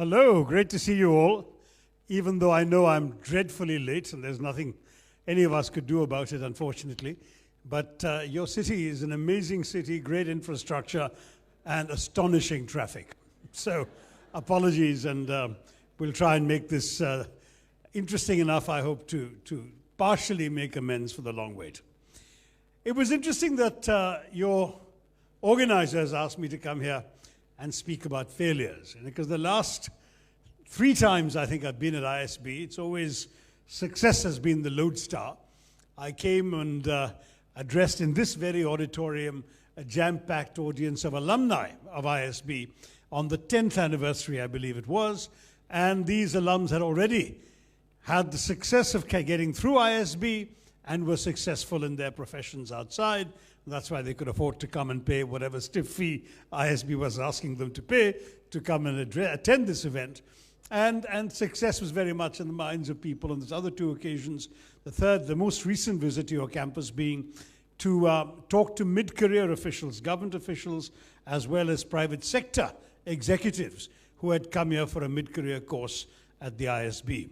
Hello, great to see you all. Even though I know I'm dreadfully late and there's nothing any of us could do about it, unfortunately. But your city is an amazing city, great infrastructure, and astonishing traffic. So apologies, and we'll try and make this interesting enough, I hope, to partially make amends for the long wait. It was interesting that your organizers asked me to come here and speak about failures. Because the last 3 times I think I've been at ISB, it's always success has been the lodestar. I came and addressed in this very auditorium a jam-packed audience of alumni of ISB on the 10th anniversary, I believe it was. And these alums had already had the success of getting through ISB and were successful in their professions outside. That's why they could afford to come and pay whatever stiff fee ISB was asking them to pay to come and attend this event. And success was very much in the minds of people on those other 2 occasions. The third, the most recent visit to your campus being to talk to mid-career officials, government officials, as well as private sector executives who had come here for a mid-career course at the ISB.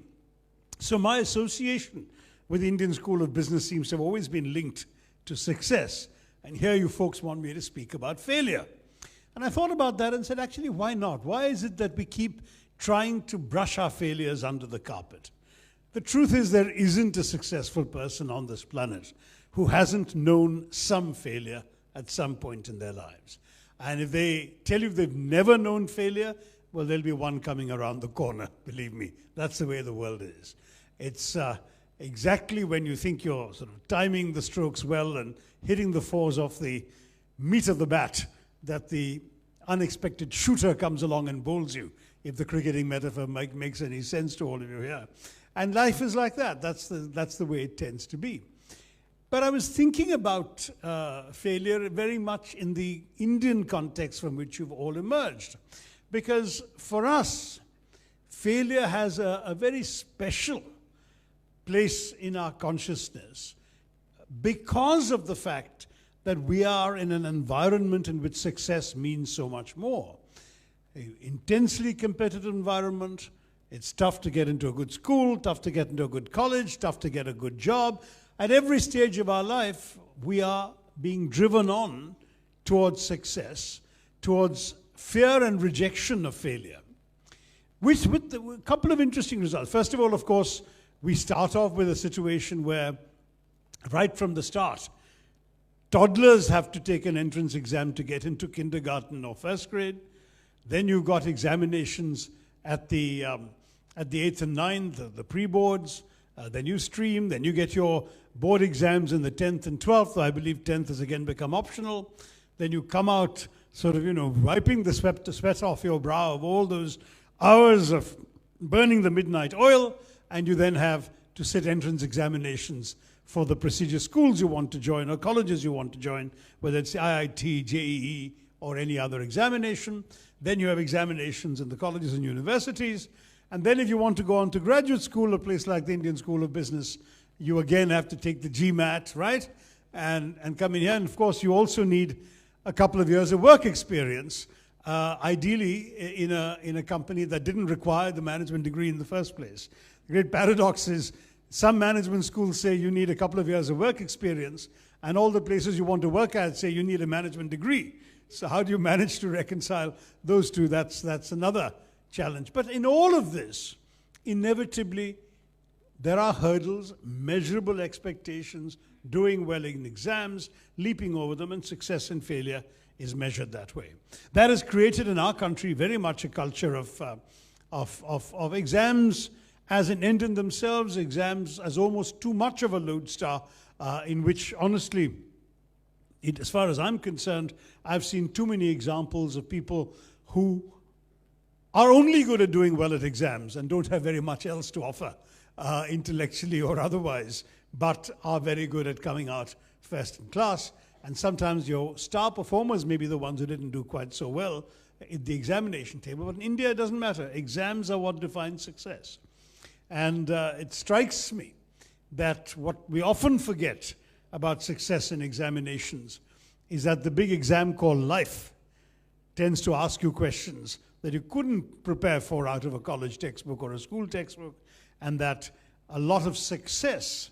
So my association with the Indian School of Business seems to have always been linked to success. And here you folks want me to speak about failure. And I thought about that and said, actually, why not? Why is it that we keep trying to brush our failures under the carpet? The truth is there isn't a successful person on this planet who hasn't known some failure at some point in their lives. And if they tell you they've never known failure, well, there'll be one coming around the corner, believe me. That's the way the world is. It's exactly when you think you're sort of timing the strokes well and hitting the 4s off the meat of the bat that the unexpected shooter comes along and bowls you, if the cricketing metaphor makes any sense to all of you here. And life is like that. That's the way it tends to be. But I was thinking about failure very much in the Indian context from which you've all emerged. Because for us, failure has a very special place in our consciousness because of the fact that we are in an environment in which success means so much more. An intensely competitive environment. It's tough to get into a good school, tough to get into a good college, tough to get a good job. At every stage of our life, we are being driven on towards success, towards fear and rejection of failure, with a couple of interesting results. First of all, of course, we start off with a situation where, right from the start, toddlers have to take an entrance exam to get into kindergarten or 1st grade. Then you've got examinations at the 8th and 9th, the pre-boards. Then you stream. Then you get your board exams in the 10th and 12th. I believe 10th has again become optional. Then you come out sort of, wiping the sweat off your brow of all those hours of burning the midnight oil. And you then have to sit entrance examinations for the prestigious schools you want to join or colleges you want to join, whether it's IIT, JEE, or any other examination. Then you have examinations in the colleges and universities. And then if you want to go on to graduate school, a place like the Indian School of Business, you again have to take the GMAT, right? And come in here. And of course, you also need a couple of years of work experience, ideally in a company that didn't require the management degree in the first place. The great paradox is some management schools say you need a couple of years of work experience, and all the places you want to work at say you need a management degree. So how do you manage to reconcile those two? That's another challenge. But in all of this, inevitably, there are hurdles, measurable expectations, doing well in exams, leaping over them, and success and failure is measured that way. That has created in our country very much a culture of exams as an end in themselves, exams as almost too much of a lodestar, in which, honestly, as far as I'm concerned, I've seen too many examples of people who are only good at doing well at exams and don't have very much else to offer, intellectually or otherwise, but are very good at coming out first in class. And sometimes your star performers may be the ones who didn't do quite so well at the examination table. But in India, it doesn't matter. Exams are what defines success. And it strikes me that what we often forget about success in examinations is that the big exam called life tends to ask you questions that you couldn't prepare for out of a college textbook or a school textbook, and that a lot of success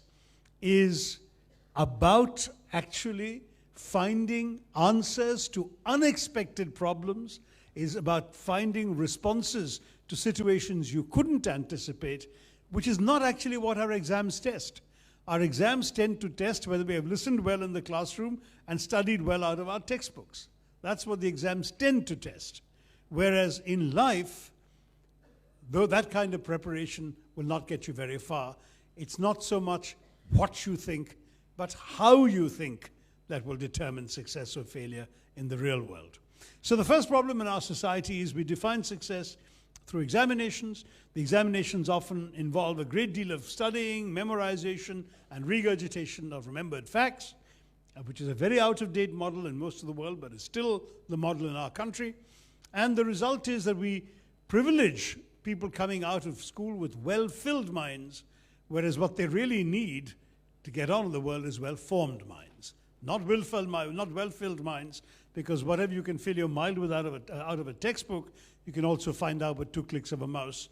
is about actually finding answers to unexpected problems, is about finding responses to situations you couldn't anticipate, which is not actually what our exams test. Our exams tend to test whether we have listened well in the classroom and studied well out of our textbooks. That's what the exams tend to test. Whereas in life, though that kind of preparation will not get you very far, it's not so much what you think, but how you think that will determine success or failure in the real world. So the first problem in our society is we define success through examinations. The examinations often involve a great deal of studying, memorization, and regurgitation of remembered facts, which is a very out-of-date model in most of the world, but is still the model in our country. And the result is that we privilege people coming out of school with well-filled minds, whereas what they really need to get on in the world is well-formed minds. Not well-filled minds, because whatever you can fill your mind with out of a textbook, you can also find out with 2 clicks of a mouse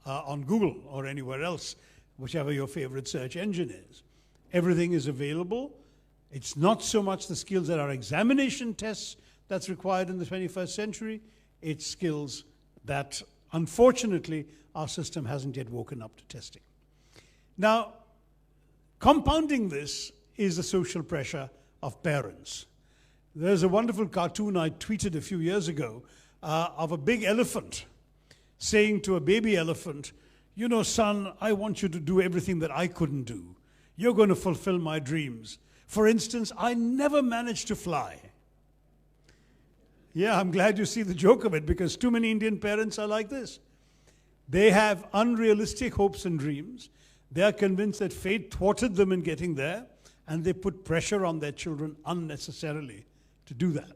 on Google or anywhere else, whichever your favorite search engine is. Everything is available. It's not so much the skills that are examination tests that's required in the 21st century. It's skills that, unfortunately, our system hasn't yet woken up to testing. Now, compounding this is the social pressure of parents. There's a wonderful cartoon I tweeted a few years ago of a big elephant saying to a baby elephant, "You know, son, I want you to do everything that I couldn't do. You're going to fulfill my dreams. For instance, I never managed to fly." Yeah, I'm glad you see the joke of it, because too many Indian parents are like this. They have unrealistic hopes and dreams. They are convinced that fate thwarted them in getting there, and they put pressure on their children unnecessarily to do that,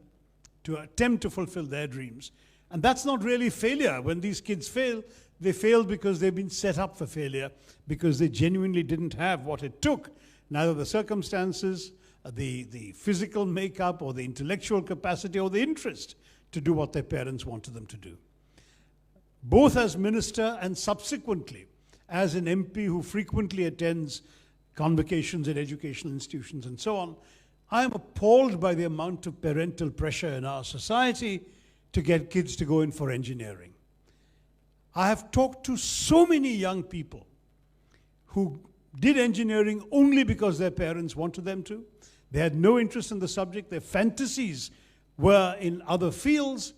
to attempt to fulfill their dreams. And that's not really failure. When these kids fail, they fail because they've been set up for failure, because they genuinely didn't have what it took, neither the circumstances, the physical makeup, or the intellectual capacity, or the interest to do what their parents wanted them to do. Both as minister and subsequently as an MP who frequently attends convocations at educational institutions and so on, I am appalled by the amount of parental pressure in our society to get kids to go in for engineering. I have talked to so many young people who did engineering only because their parents wanted them to. They had no interest in the subject. Their fantasies were in other fields,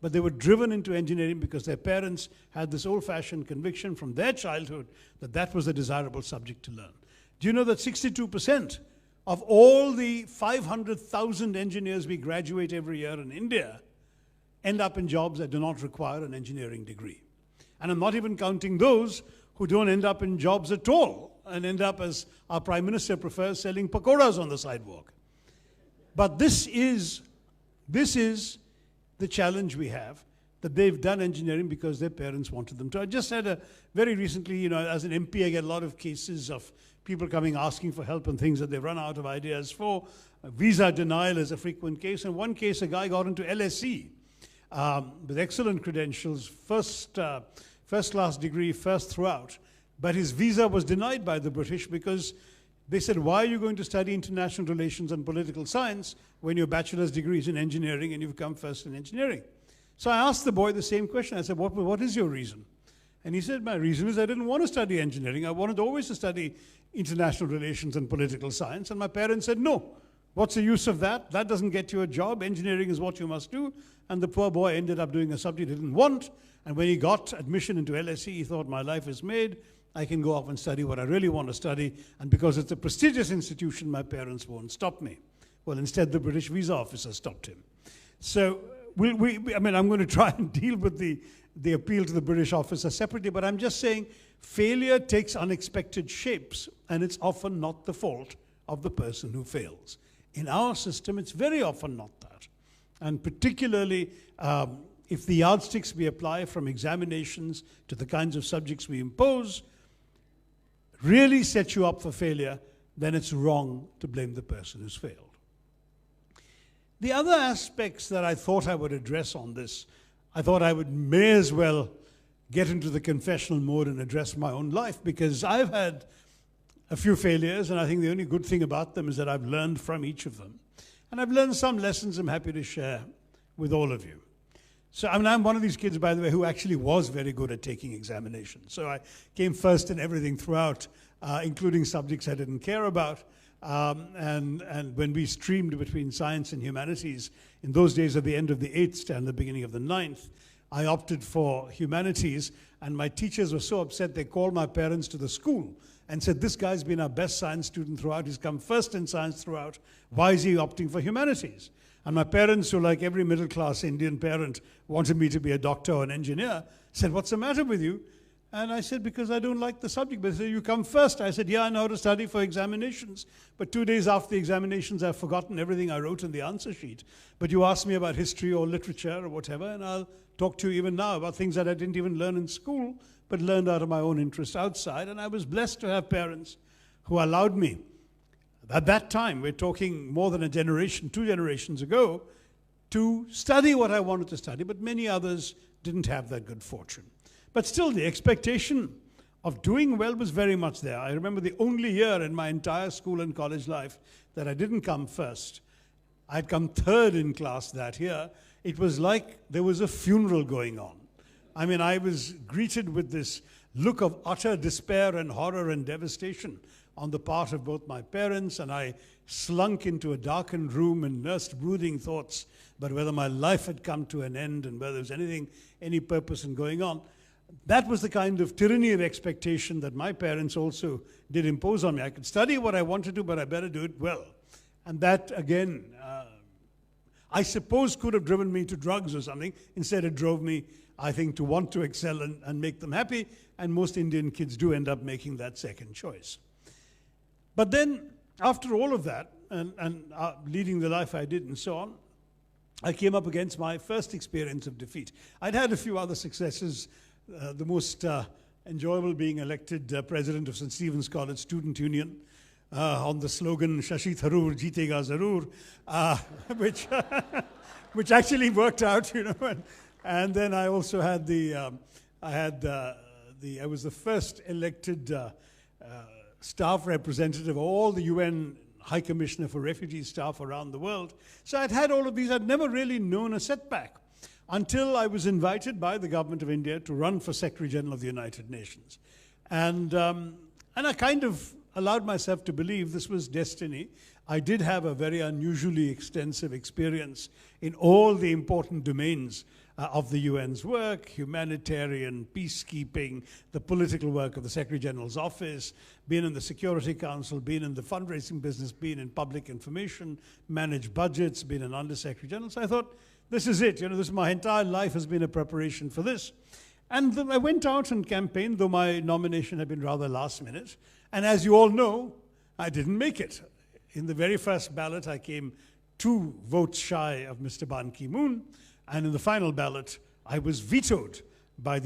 but they were driven into engineering because their parents had this old-fashioned conviction from their childhood that that was a desirable subject to learn. Do you know that 62% of all the 500,000 engineers we graduate every year in India end up in jobs that do not require an engineering degree? And I'm not even counting those who don't end up in jobs at all and end up, as our Prime Minister prefers, selling pakoras on the sidewalk. But this is the challenge we have, that they've done engineering because their parents wanted them to. I just had very recently, as an MP, I get a lot of cases of people coming asking for help on things that they run out of ideas for. Visa denial is a frequent case. In one case, a guy got into LSE with excellent credentials, first-class degree, first throughout. But his visa was denied by the British because they said, "Why are you going to study international relations and political science when your bachelor's degree is in engineering and you've come first in engineering?" So I asked the boy the same question. I said, what is your reason? And he said, "My reason is I didn't want to study engineering. I wanted always to study international relations and political science. And my parents said, 'No, what's the use of that? That doesn't get you a job. Engineering is what you must do.' And the poor boy ended up doing a subject he didn't want. And when he got admission into LSE, he thought, 'My life is made. I can go off and study what I really want to study. And because it's a prestigious institution, my parents won't stop me.' Well, instead, the British visa officer stopped him. So I'm going to try and deal with the appeal to the British officer separately, but I'm just saying failure takes unexpected shapes, and it's often not the fault of the person who fails. In our system, it's very often not that. And particularly if the yardsticks we apply from examinations to the kinds of subjects we impose really set you up for failure, then it's wrong to blame the person who's failed. The other aspects that I thought I would address on this I thought I may as well get into the confessional mode and address my own life, because I've had a few failures, and I think the only good thing about them is that I've learned from each of them. And I've learned some lessons I'm happy to share with all of you. So I'm one of these kids, by the way, who actually was very good at taking examinations. So I came first in everything throughout, including subjects I didn't care about. And when we streamed between science and humanities, in those days at the end of the 8th standard, the beginning of the 9th, I opted for humanities, and my teachers were so upset they called my parents to the school and said, this guy's been our best science student throughout, he's come first in science throughout, why is he opting for humanities? And my parents, who like every middle-class Indian parent wanted me to be a doctor or an engineer, said, what's the matter with you? And I said, because I don't like the subject. But they said, you come first. I said, yeah, I know how to study for examinations. But 2 days after the examinations, I've forgotten everything I wrote in the answer sheet. But you ask me about history or literature or whatever, and I'll talk to you even now about things that I didn't even learn in school, but learned out of my own interest outside. And I was blessed to have parents who allowed me, at that time, we're talking more than a generation, 2 generations ago, to study what I wanted to study, but many others didn't have that good fortune. But still, the expectation of doing well was very much there. I remember the only year in my entire school and college life that I didn't come first. I'd come third in class that year. It was like there was a funeral going on. I mean, I was greeted with this look of utter despair and horror and devastation on the part of both my parents, and I slunk into a darkened room and nursed brooding thoughts about whether my life had come to an end and whether there was any purpose in going on. That was the kind of tyranny of expectation that my parents also did impose on me. I could study what I wanted to, but I better do it well. And that, again, I suppose could have driven me to drugs or something. Instead, it drove me, I think, to want to excel and make them happy. And most Indian kids do end up making that second choice. But then, after all of that, and leading the life I did and so on, I came up against my first experience of defeat. I'd had a few other successes, the most enjoyable being elected president of St. Stephen's College Student Union on the slogan, Shashi Tharoor, Jeetega Zarur, which actually worked out, you know. And then I also had I was the first elected staff representative of all the UN High Commissioner for Refugee staff around the world. So I'd had all of these. I'd never really known a setback until I was invited by the government of India to run for Secretary General of the United Nations. And I kind of allowed myself to believe this was destiny. I did have a very unusually extensive experience in all the important domains of the UN's work: humanitarian, peacekeeping, the political work of the Secretary General's office, been in the Security Council, been in the fundraising business, been in public information, managed budgets, been an Under-Secretary General. So I thought, this is it. You know, my entire life has been a preparation for this. And I went out and campaigned, though my nomination had been rather last minute. And as you all know, I didn't make it. In the very first ballot, I came 2 votes shy of Mr. Ban Ki-moon. And in the final ballot, I was vetoed by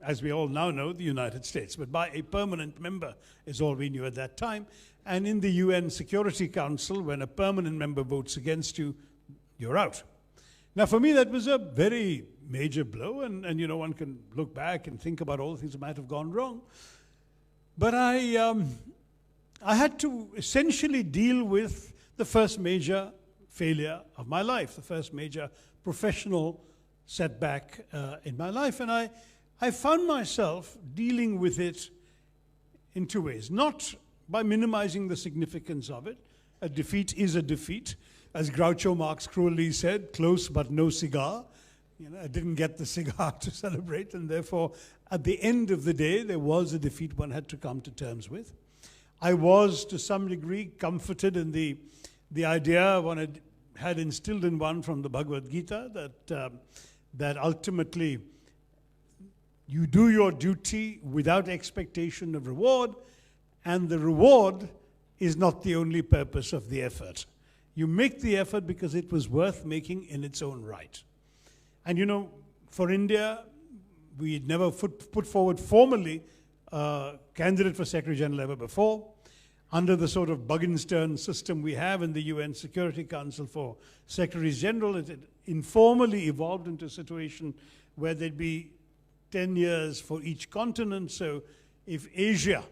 as we all now know, the United States, but by a permanent member is all we knew at that time. And in the UN Security Council, when a permanent member votes against you, you're out. Now, for me, that was a very major blow, and you know, one can look back and think about all the things that might have gone wrong. But I had to essentially deal with the first major failure of my life, the first major professional setback in my life. And I found myself dealing with it in 2 ways. Not by minimizing the significance of it. A defeat is a defeat. As Groucho Marx cruelly said, close but no cigar. You know, I didn't get the cigar to celebrate, and therefore, at the end of the day, there was a defeat one had to come to terms with. I was, to some degree, comforted in the idea one had instilled in one from the Bhagavad Gita that ultimately you do your duty without expectation of reward, and the reward is not the only purpose of the effort. You make the effort because it was worth making in its own right. And you know, for India, we had never put forward formally a candidate for Secretary General ever before. under the sort of Bugenstern system we have in the UN Security Council for Secretaries General, it informally evolved into a situation where there'd be 10 years for each continent. So if Asia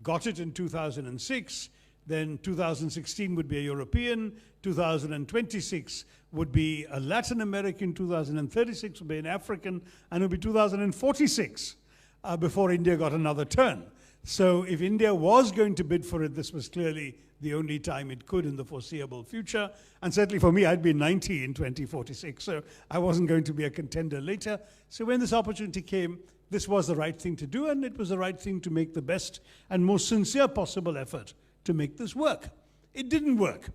got it in 2006, then 2016 would be a European, 2026 would be a Latin American, 2036 would be an African, and it would be 2046 before India got another turn. So if India was going to bid for it, this was clearly the only time it could in the foreseeable future. And certainly for me, I'd be 90 in 2046, so I wasn't going to be a contender later. So when this opportunity came, this was the right thing to do, and it was the right thing to make the best and most sincere possible effort to make this work. It didn't work.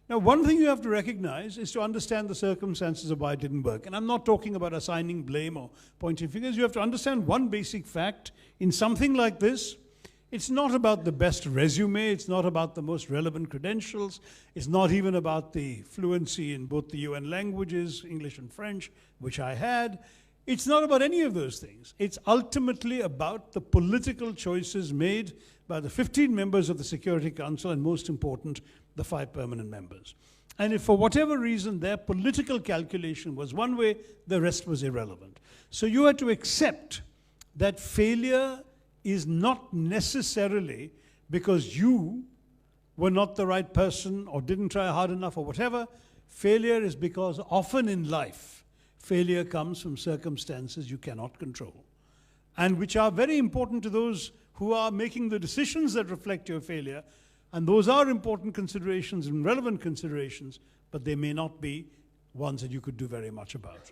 Now, one thing you have to recognize is to understand the circumstances of why it didn't work. And I'm not talking about assigning blame or pointing fingers. You have to understand one basic fact. In something like this, it's not about the best resume. It's not about the most relevant credentials. It's not even about the fluency in both the UN languages, English and French, which I had. It's not about any of those things. It's ultimately about the political choices made by the 15 members of the Security Council, and most important, the 5 permanent members. And if for whatever reason their political calculation was one way, the rest was irrelevant. So you had to accept that failure is not necessarily because you were not the right person or didn't try hard enough or whatever. Failure is because often in life, failure comes from circumstances you cannot control, and which are very important to those who are making the decisions that reflect your failure. And those are important considerations and relevant considerations, but they may not be ones that you could do very much about.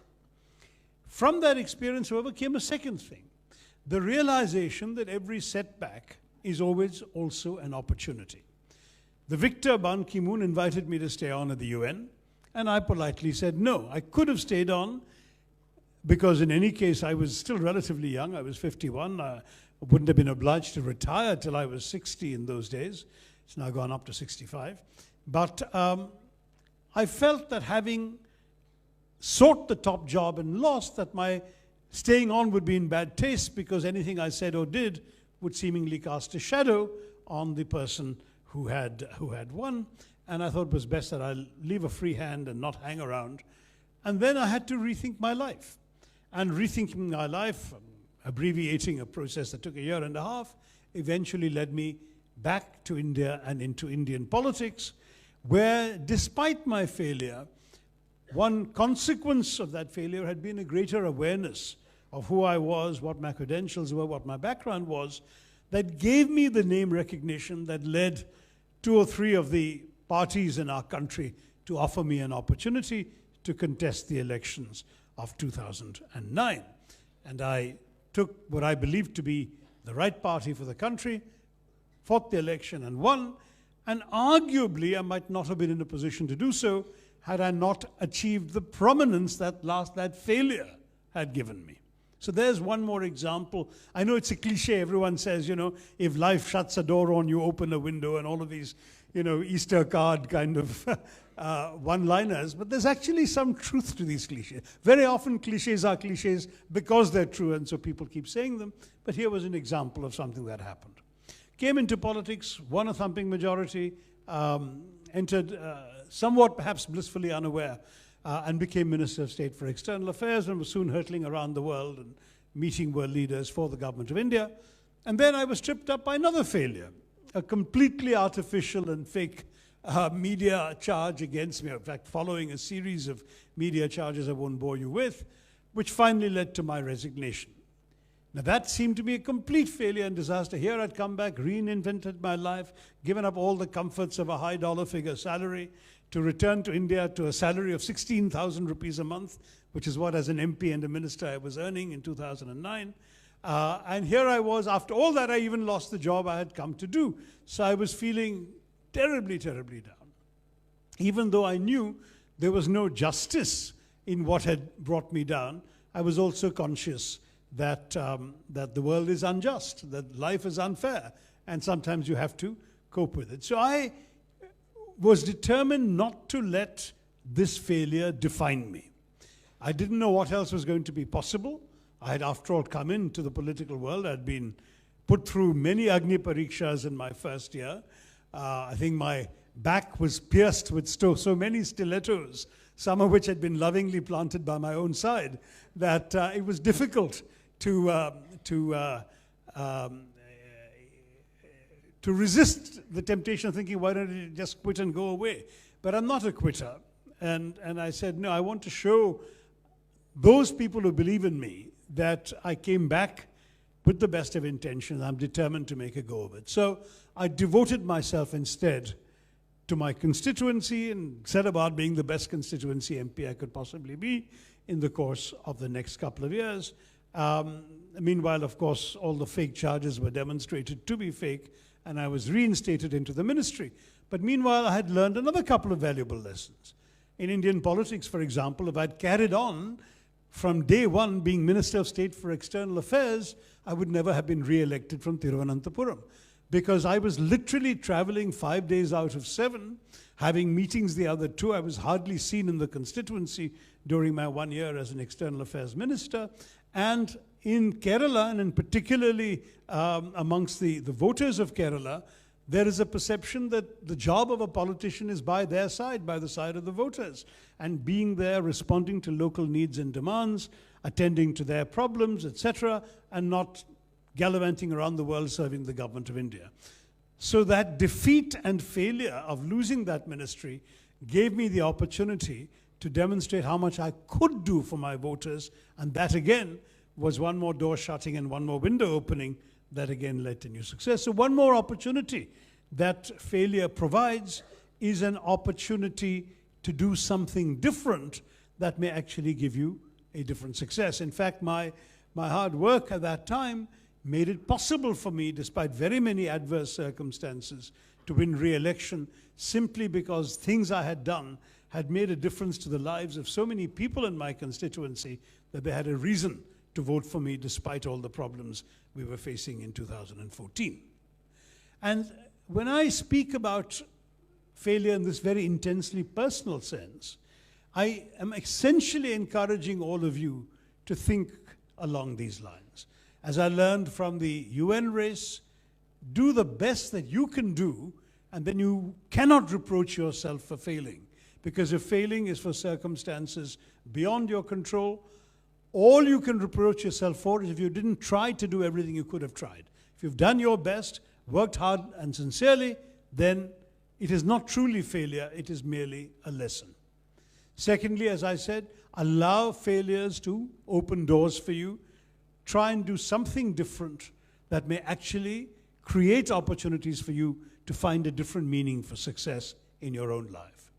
From that experience, however, came a second thing. The realization that every setback is always also an opportunity. The victor, Ban Ki-moon, invited me to stay on at the UN, and I politely said no. I could have stayed on because in any case I was still relatively young. I was 51. I wouldn't have been obliged to retire till I was 60 in those days. It's now gone up to 65. But I felt that having sought the top job and lost, that my staying on would be in bad taste because anything I said or did would seemingly cast a shadow on the person who had won. And I thought it was best that I leave a free hand and not hang around. And then I had to rethink my life. And rethinking my life, abbreviating a process that took a year and a half, eventually led me back to India and into Indian politics, where despite my failure, one consequence of that failure had been a greater awareness of who I was, what my credentials were, what my background was, that gave me the name recognition that led 2 or 3 of the parties in our country to offer me an opportunity to contest the elections of 2009. And I took what I believed to be the right party for the country, fought the election and won, and arguably I might not have been in a position to do so had I not achieved the prominence that failure had given me. So there's one more example. I know it's a cliche. Everyone says, if life shuts a door on you, open a window, and all of these, Easter card kind of one-liners. But there's actually some truth to these cliches. Very often cliches are cliches because they're true, and so people keep saying them. But here was an example of something that happened. Came into politics, won a thumping majority, entered somewhat perhaps blissfully unaware, and became Minister of State for External Affairs, and was soon hurtling around the world and meeting world leaders for the government of India. And then I was tripped up by another failure, a completely artificial and fake media charge against me. In fact, following a series of media charges I won't bore you with, which finally led to my resignation. Now that seemed to be a complete failure and disaster. Here I'd come back, reinvented my life, given up all the comforts of a high dollar figure salary to return to India to a salary of 16,000 rupees a month, which is what as an MP and a minister I was earning in 2009. And here I was, after all that, I even lost the job I had come to do. So I was feeling terribly, terribly down. Even though I knew there was no justice in what had brought me down, I was also conscious that the world is unjust, that life is unfair, and sometimes you have to cope with it. So I was determined not to let this failure define me. I didn't know what else was going to be possible. I had, after all, come into the political world. I'd been put through many Agni Parikshas in my first year. I think my back was pierced with so many stilettos, some of which had been lovingly planted by my own side, that it was difficult to resist the temptation of thinking, why don't you just quit and go away? But I'm not a quitter. And I said, no, I want to show those people who believe in me that I came back with the best of intentions. I'm determined to make a go of it. So I devoted myself instead to my constituency and set about being the best constituency MP I could possibly be in the course of the next couple of years. Meanwhile, of course, all the fake charges were demonstrated to be fake, and I was reinstated into the ministry. But meanwhile, I had learned another couple of valuable lessons. In Indian politics, for example, if I'd carried on from day one being Minister of State for External Affairs, I would never have been re-elected from Thiruvananthapuram, because I was literally traveling 5 days out of 7, having meetings the other 2. I was hardly seen in the constituency during my 1 year as an External Affairs Minister. And in Kerala, and in particularly amongst the voters of Kerala, there is a perception that the job of a politician is by their side, by the side of the voters, and being there, responding to local needs and demands, attending to their problems, etc., and not gallivanting around the world serving the government of India. So that defeat and failure of losing that ministry gave me the opportunity to demonstrate how much I could do for my voters, and that again was one more door shutting and one more window opening that again led to new success. So one more opportunity that failure provides is an opportunity to do something different that may actually give you a different success. In fact, my hard work at that time made it possible for me, despite very many adverse circumstances, to win re-election simply because things I had done had made a difference to the lives of so many people in my constituency that they had a reason to vote for me despite all the problems we were facing in 2014. And when I speak about failure in this very intensely personal sense, I am essentially encouraging all of you to think along these lines. As I learned from the UN race, do the best that you can do, and then you cannot reproach yourself for failing. Because if failing is for circumstances beyond your control, all you can reproach yourself for is if you didn't try to do everything you could have tried. If you've done your best, worked hard and sincerely, then it is not truly failure, it is merely a lesson. Secondly, as I said, allow failures to open doors for you. Try and do something different that may actually create opportunities for you to find a different meaning for success in your own life.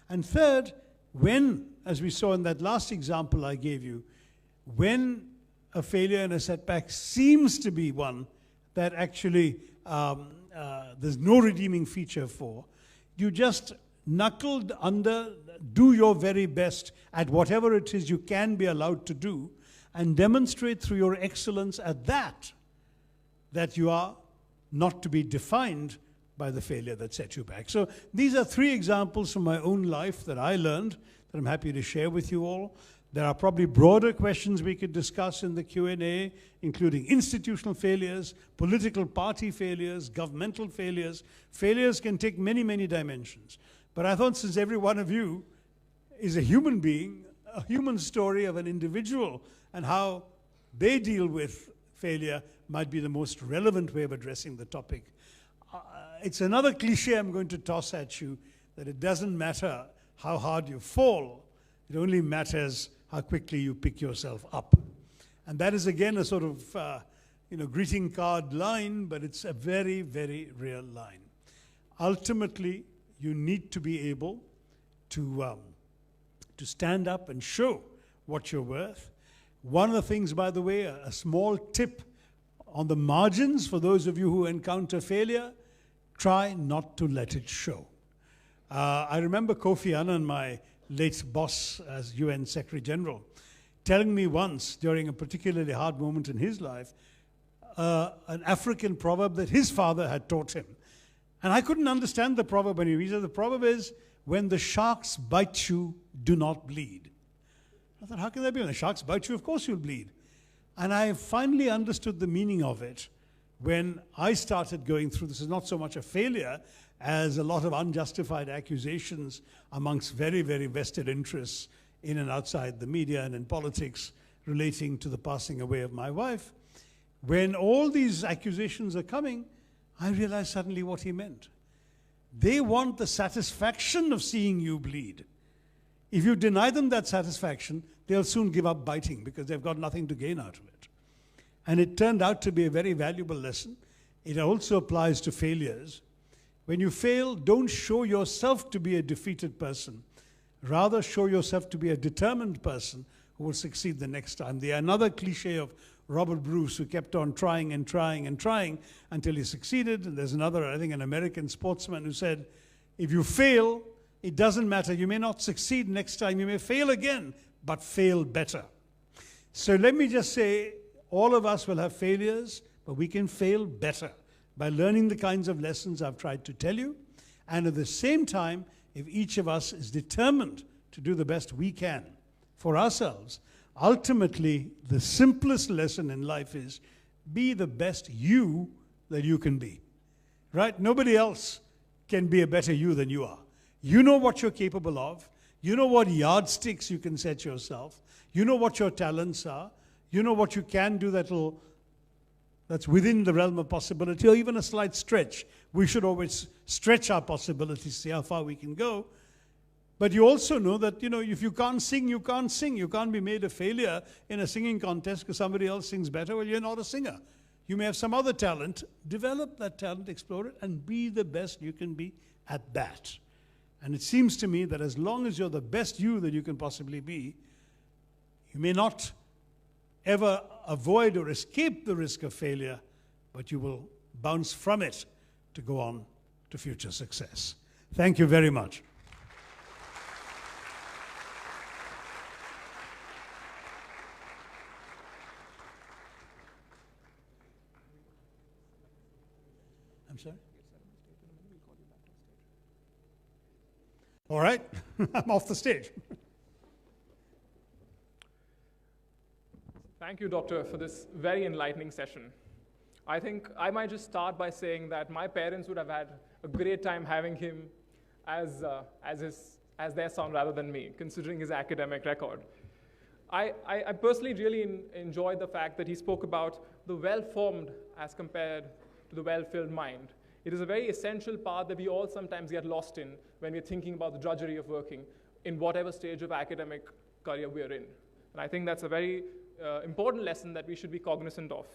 And third, when, as we saw in that last example I gave you, when a failure and a setback seems to be one that actually there's no redeeming feature for, you just knuckled under, do your very best at whatever it is you can be allowed to do, and demonstrate through your excellence at that you are not to be defined by the failure that set you back. So these are 3 examples from my own life that I learned that I'm happy to share with you all. There are probably broader questions we could discuss in the Q&A, including institutional failures, political party failures, governmental failures. Failures can take many, many dimensions. But I thought since every one of you is a human being, a human story of an individual, and how they deal with failure might be the most relevant way of addressing the topic. It's another cliche I'm going to toss at you, that it doesn't matter how hard you fall, it only matters how quickly you pick yourself up. And that is again a sort of greeting card line, but it's a very, very real line. Ultimately, you need to be able to stand up and show what you're worth. One of the things, by the way, a small tip on the margins for those of you who encounter failure, try not to let it show. I remember Kofi Annan, my late boss as UN Secretary General, telling me once during a particularly hard moment in his life, an African proverb that his father had taught him. And I couldn't understand the proverb when he said the proverb is, when the sharks bite you, do not bleed. I thought, how can that be? When the sharks bite you, of course you'll bleed. And I finally understood the meaning of it when I started going through, this is not so much a failure as a lot of unjustified accusations amongst very, very vested interests in and outside the media and in politics relating to the passing away of my wife. When all these accusations are coming, I realized suddenly what he meant. They want the satisfaction of seeing you bleed. If you deny them that satisfaction, they'll soon give up biting because they've got nothing to gain out of it. And it turned out to be a very valuable lesson. It also applies to failures. When you fail, don't show yourself to be a defeated person. Rather, show yourself to be a determined person who will succeed the next time. Another cliche of Robert Bruce, who kept on trying and trying and trying until he succeeded. And there's another, I think, an American sportsman who said, if you fail, it doesn't matter. You may not succeed next time. You may fail again, but fail better. So let me just say, all of us will have failures, but we can fail better by learning the kinds of lessons I've tried to tell you. And at the same time, if each of us is determined to do the best we can for ourselves, ultimately, the simplest lesson in life is be the best you that you can be. Right? Nobody else can be a better you than you are. You know what you're capable of. You know what yardsticks you can set yourself. You know what your talents are. You know what you can do that's within the realm of possibility, or even a slight stretch. We should always stretch our possibilities, see how far we can go. But you also know that, if you can't sing, you can't sing. You can't be made a failure in a singing contest because somebody else sings better. Well, you're not a singer. You may have some other talent. Develop that talent, explore it, and be the best you can be at that. And it seems to me that as long as you're the best you that you can possibly be, you may not ever avoid or escape the risk of failure, but you will bounce from it to go on to future success. Thank you very much. I'm sorry? All right, I'm off the stage. Thank you, Doctor, for this very enlightening session. I think I might just start by saying that my parents would have had a great time having him as their son rather than me, considering his academic record. I personally really enjoyed the fact that he spoke about the well-formed as compared to the well-filled mind. It is a very essential part that we all sometimes get lost in when we're thinking about the drudgery of working in whatever stage of academic career we're in. And I think that's a very important lesson that we should be cognizant of.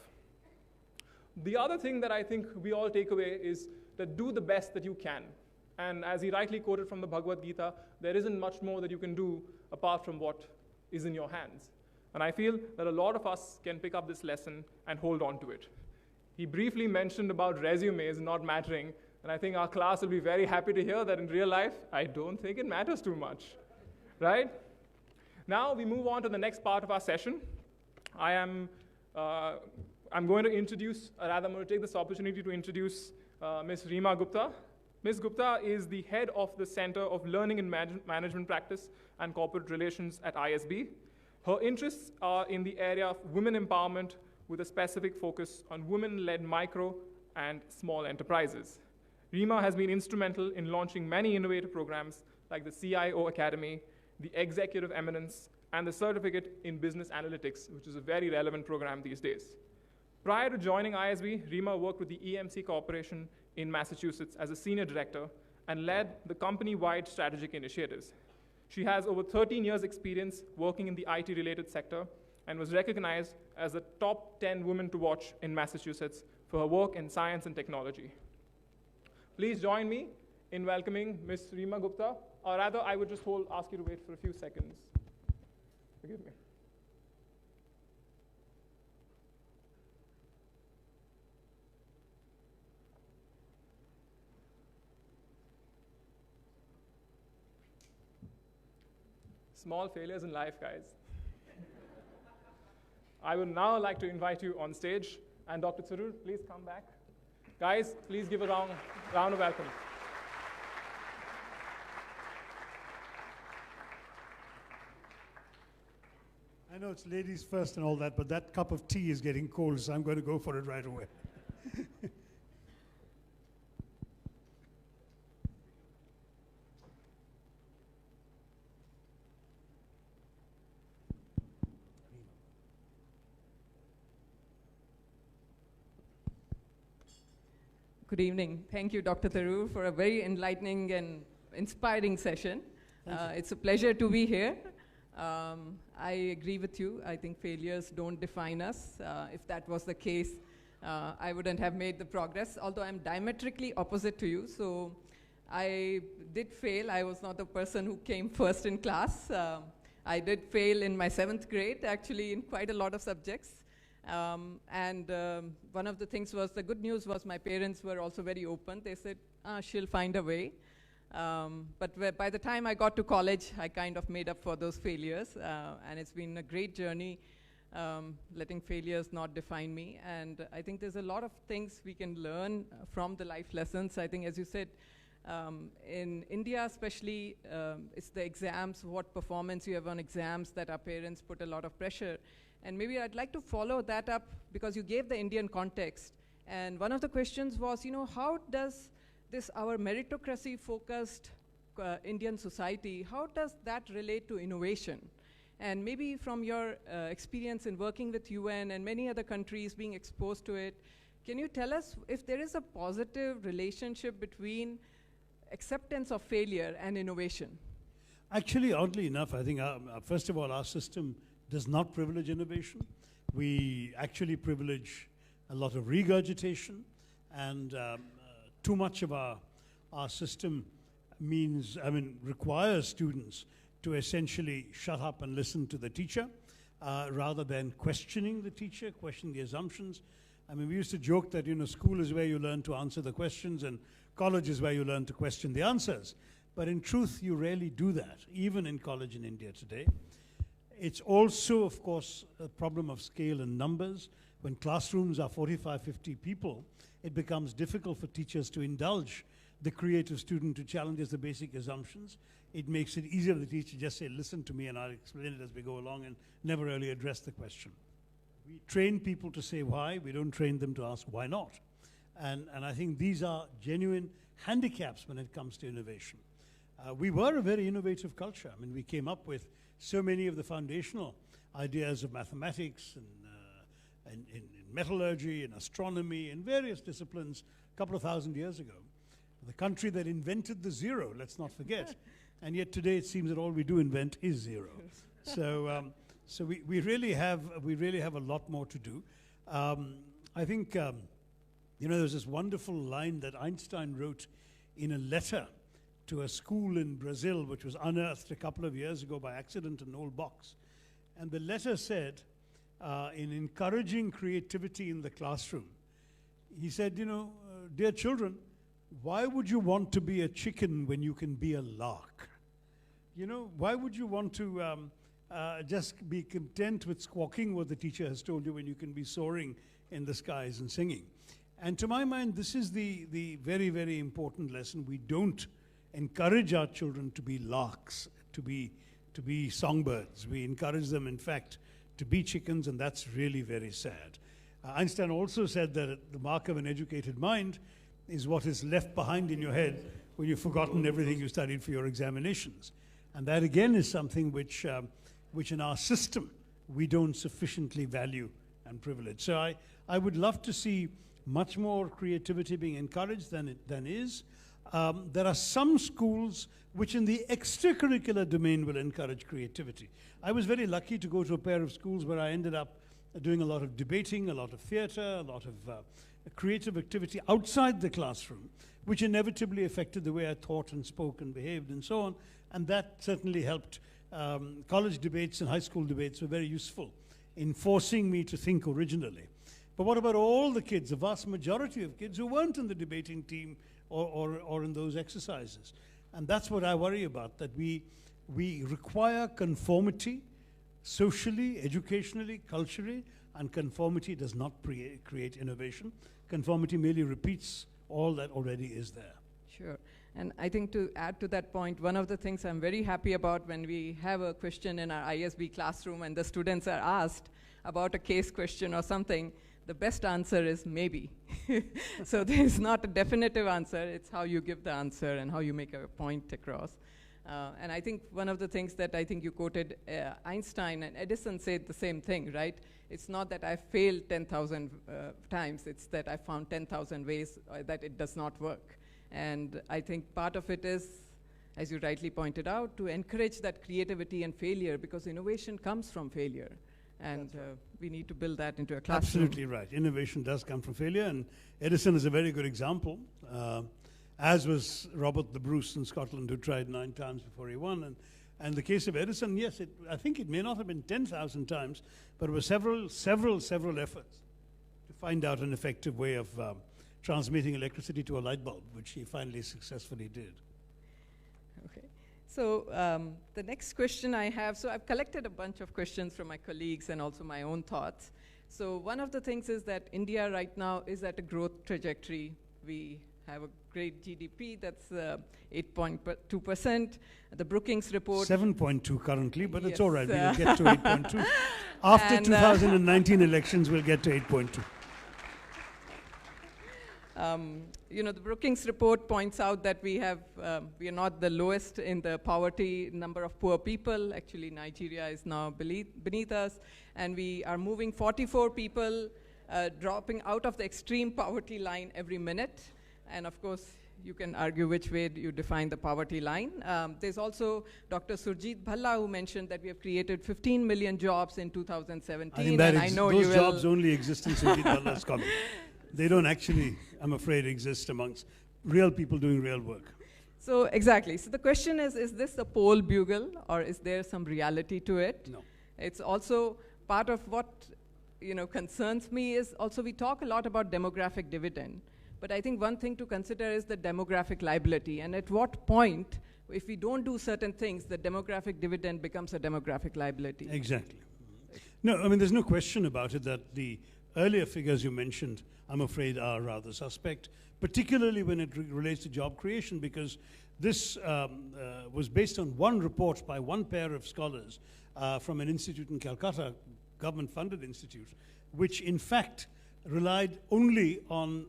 The other thing that I think we all take away is that do the best that you can. And as he rightly quoted from the Bhagavad Gita, there isn't much more that you can do apart from what is in your hands. And I feel that a lot of us can pick up this lesson and hold on to it. He briefly mentioned about resumes not mattering, and I think our class will be very happy to hear that in real life, I don't think it matters too much, right? Now we move on to the next part of our session. I'm going to take this opportunity to introduce Ms. Reema Gupta. Ms. Gupta is the head of the Center of Learning and Management Practice and Corporate Relations at ISB. Her interests are in the area of women empowerment with a specific focus on women-led micro and small enterprises. Reema has been instrumental in launching many innovative programs like the CIO Academy, the Executive Eminence, and the Certificate in Business Analytics, which is a very relevant program these days. Prior to joining ISB, Reema worked with the EMC Corporation in Massachusetts as a senior director and led the company-wide strategic initiatives. She has over 13 years' experience working in the IT-related sector and was recognized as the top 10 women to watch in Massachusetts for her work in science and technology. Please join me in welcoming Ms. Reema Gupta, or rather, I would just ask you to wait for a few seconds. Forgive me. Small failures in life, guys. I would now like to invite you on stage, and Dr. Tharoor, please come back. Guys, please give a round of welcome. I know it's ladies first and all that, but that cup of tea is getting cold, so I'm going to go for it right away. Good evening. Thank you, Dr. Tharoor, for a very enlightening and inspiring session. It's a pleasure to be here. I agree with you. I think failures don't define us. If that was the case, I wouldn't have made the progress, although I'm diametrically opposite to you. So I did fail. I was not the person who came first in class. I did fail in my 7th grade, actually, in quite a lot of subjects. One of the things was, the good news was my parents were also very open. They said, she'll find a way. But by the time I got to college, I kind of made up for those failures. And it's been a great journey, letting failures not define me. And I think there's a lot of things we can learn from the life lessons. I think, as you said, in India especially, it's the exams, what performance you have on exams that our parents put a lot of pressure. And maybe I'd like to follow that up because you gave the Indian context. And one of the questions was, how does this, our meritocracy-focused Indian society, how does that relate to innovation? And maybe from your experience in working with UN and many other countries being exposed to it, can you tell us if there is a positive relationship between acceptance of failure and innovation? Actually, oddly enough, I think, first of all, our system does not privilege innovation. We actually privilege a lot of regurgitation, and too much of our system requires students to essentially shut up and listen to the teacher rather than questioning the teacher, questioning the assumptions. We used to joke that, school is where you learn to answer the questions and college is where you learn to question the answers. But in truth, you rarely do that, even in college in India today. It's also, of course, a problem of scale and numbers. When classrooms are 45, 50 people, it becomes difficult for teachers to indulge the creative student who challenges the basic assumptions. It makes it easier for the teacher to just say, listen to me and I'll explain it as we go along, and never really address the question. We train people to say why, we don't train them to ask why not. And I think these are genuine handicaps when it comes to innovation. We were a very innovative culture. We came up with so many of the foundational ideas of mathematics and in metallurgy and astronomy and various disciplines a couple of thousand years ago. The country that invented the zero, let's not forget. And yet today it seems that all we do invent is zero. So we really have a lot more to do. I think there's this wonderful line that Einstein wrote in a letter to a school in Brazil, which was unearthed a couple of years ago by accident in an old box. And the letter said, in encouraging creativity in the classroom, he said, dear children, why would you want to be a chicken when you can be a lark? Why would you want to just be content with squawking what the teacher has told you when you can be soaring in the skies and singing? And to my mind, this is the very, very important lesson. We don't encourage our children to be larks, to be songbirds. We encourage them, in fact, to be chickens, and that's really very sad. Einstein also said that the mark of an educated mind is what is left behind in your head when you've forgotten everything you studied for your examinations. And that, again, is something which in our system we don't sufficiently value and privilege. So I would love to see much more creativity being encouraged than is. There are some schools which in the extracurricular domain will encourage creativity. I was very lucky to go to a pair of schools where I ended up doing a lot of debating, a lot of theater, a lot of creative activity outside the classroom, which inevitably affected the way I thought and spoke and behaved and so on. And that certainly helped. College debates and high school debates were very useful in forcing me to think originally. But what about all the kids, the vast majority of kids who weren't in the debating team or in those exercises? And that's what I worry about, that we require conformity socially, educationally, culturally, and conformity does not create innovation. Conformity merely repeats all that already is there. Sure. And I think to add to that point, one of the things I'm very happy about when we have a question in our ISB classroom and the students are asked about a case question or something, the best answer is maybe. So there's not a definitive answer, it's how you give the answer and how you make a point across. And I think one of the things that I think you quoted, Einstein and Edison said the same thing, right? It's not that I failed 10,000 times, it's that I found 10,000 ways that it does not work. And I think part of it is, as you rightly pointed out, to encourage that creativity and failure, because innovation comes from failure. And we need to build that into a classroom. Absolutely right. Innovation does come from failure, and Edison is a very good example, as was Robert the Bruce in Scotland, who tried 9 times before he won. And the case of Edison, yes, I think it may not have been 10,000 times, but it was several efforts to find out an effective way of transmitting electricity to a light bulb, which he finally successfully did. Okay. So the next question I have, so I've collected a bunch of questions from my colleagues and also my own thoughts. So one of the things is that India right now is at a growth trajectory. We have a great GDP that's 8.2%. The Brookings report. 7.2 currently, but yes, it's all right. We'll get to 8.2. After 2019 elections, we'll get to 8.2. You know, the Brookings report points out that we are not the lowest in the poverty number of poor people. Actually, Nigeria is now beneath us, and we are moving 44 people dropping out of the extreme poverty line every minute. And of course, you can argue which way you define the poverty line. There's also Dr. Surjit Bhalla, who mentioned that we have created 15 million jobs in 2017. I think that and I know those jobs only exist in Surjit Bhalla's column. They don't actually, I'm afraid, exist amongst real people doing real work. So exactly. So the question is this a poll bugle, or is there some reality to it? No. It's also part of what concerns me is also we talk a lot about demographic dividend, but I think one thing to consider is the demographic liability, and at what point, if we don't do certain things, the demographic dividend becomes a demographic liability. Exactly. No, I mean, there's no question about it that the earlier figures you mentioned, I'm afraid, are rather suspect, particularly when it relates to job creation, because this was based on one report by one pair of scholars from an institute in Calcutta, government-funded institute, which in fact relied only on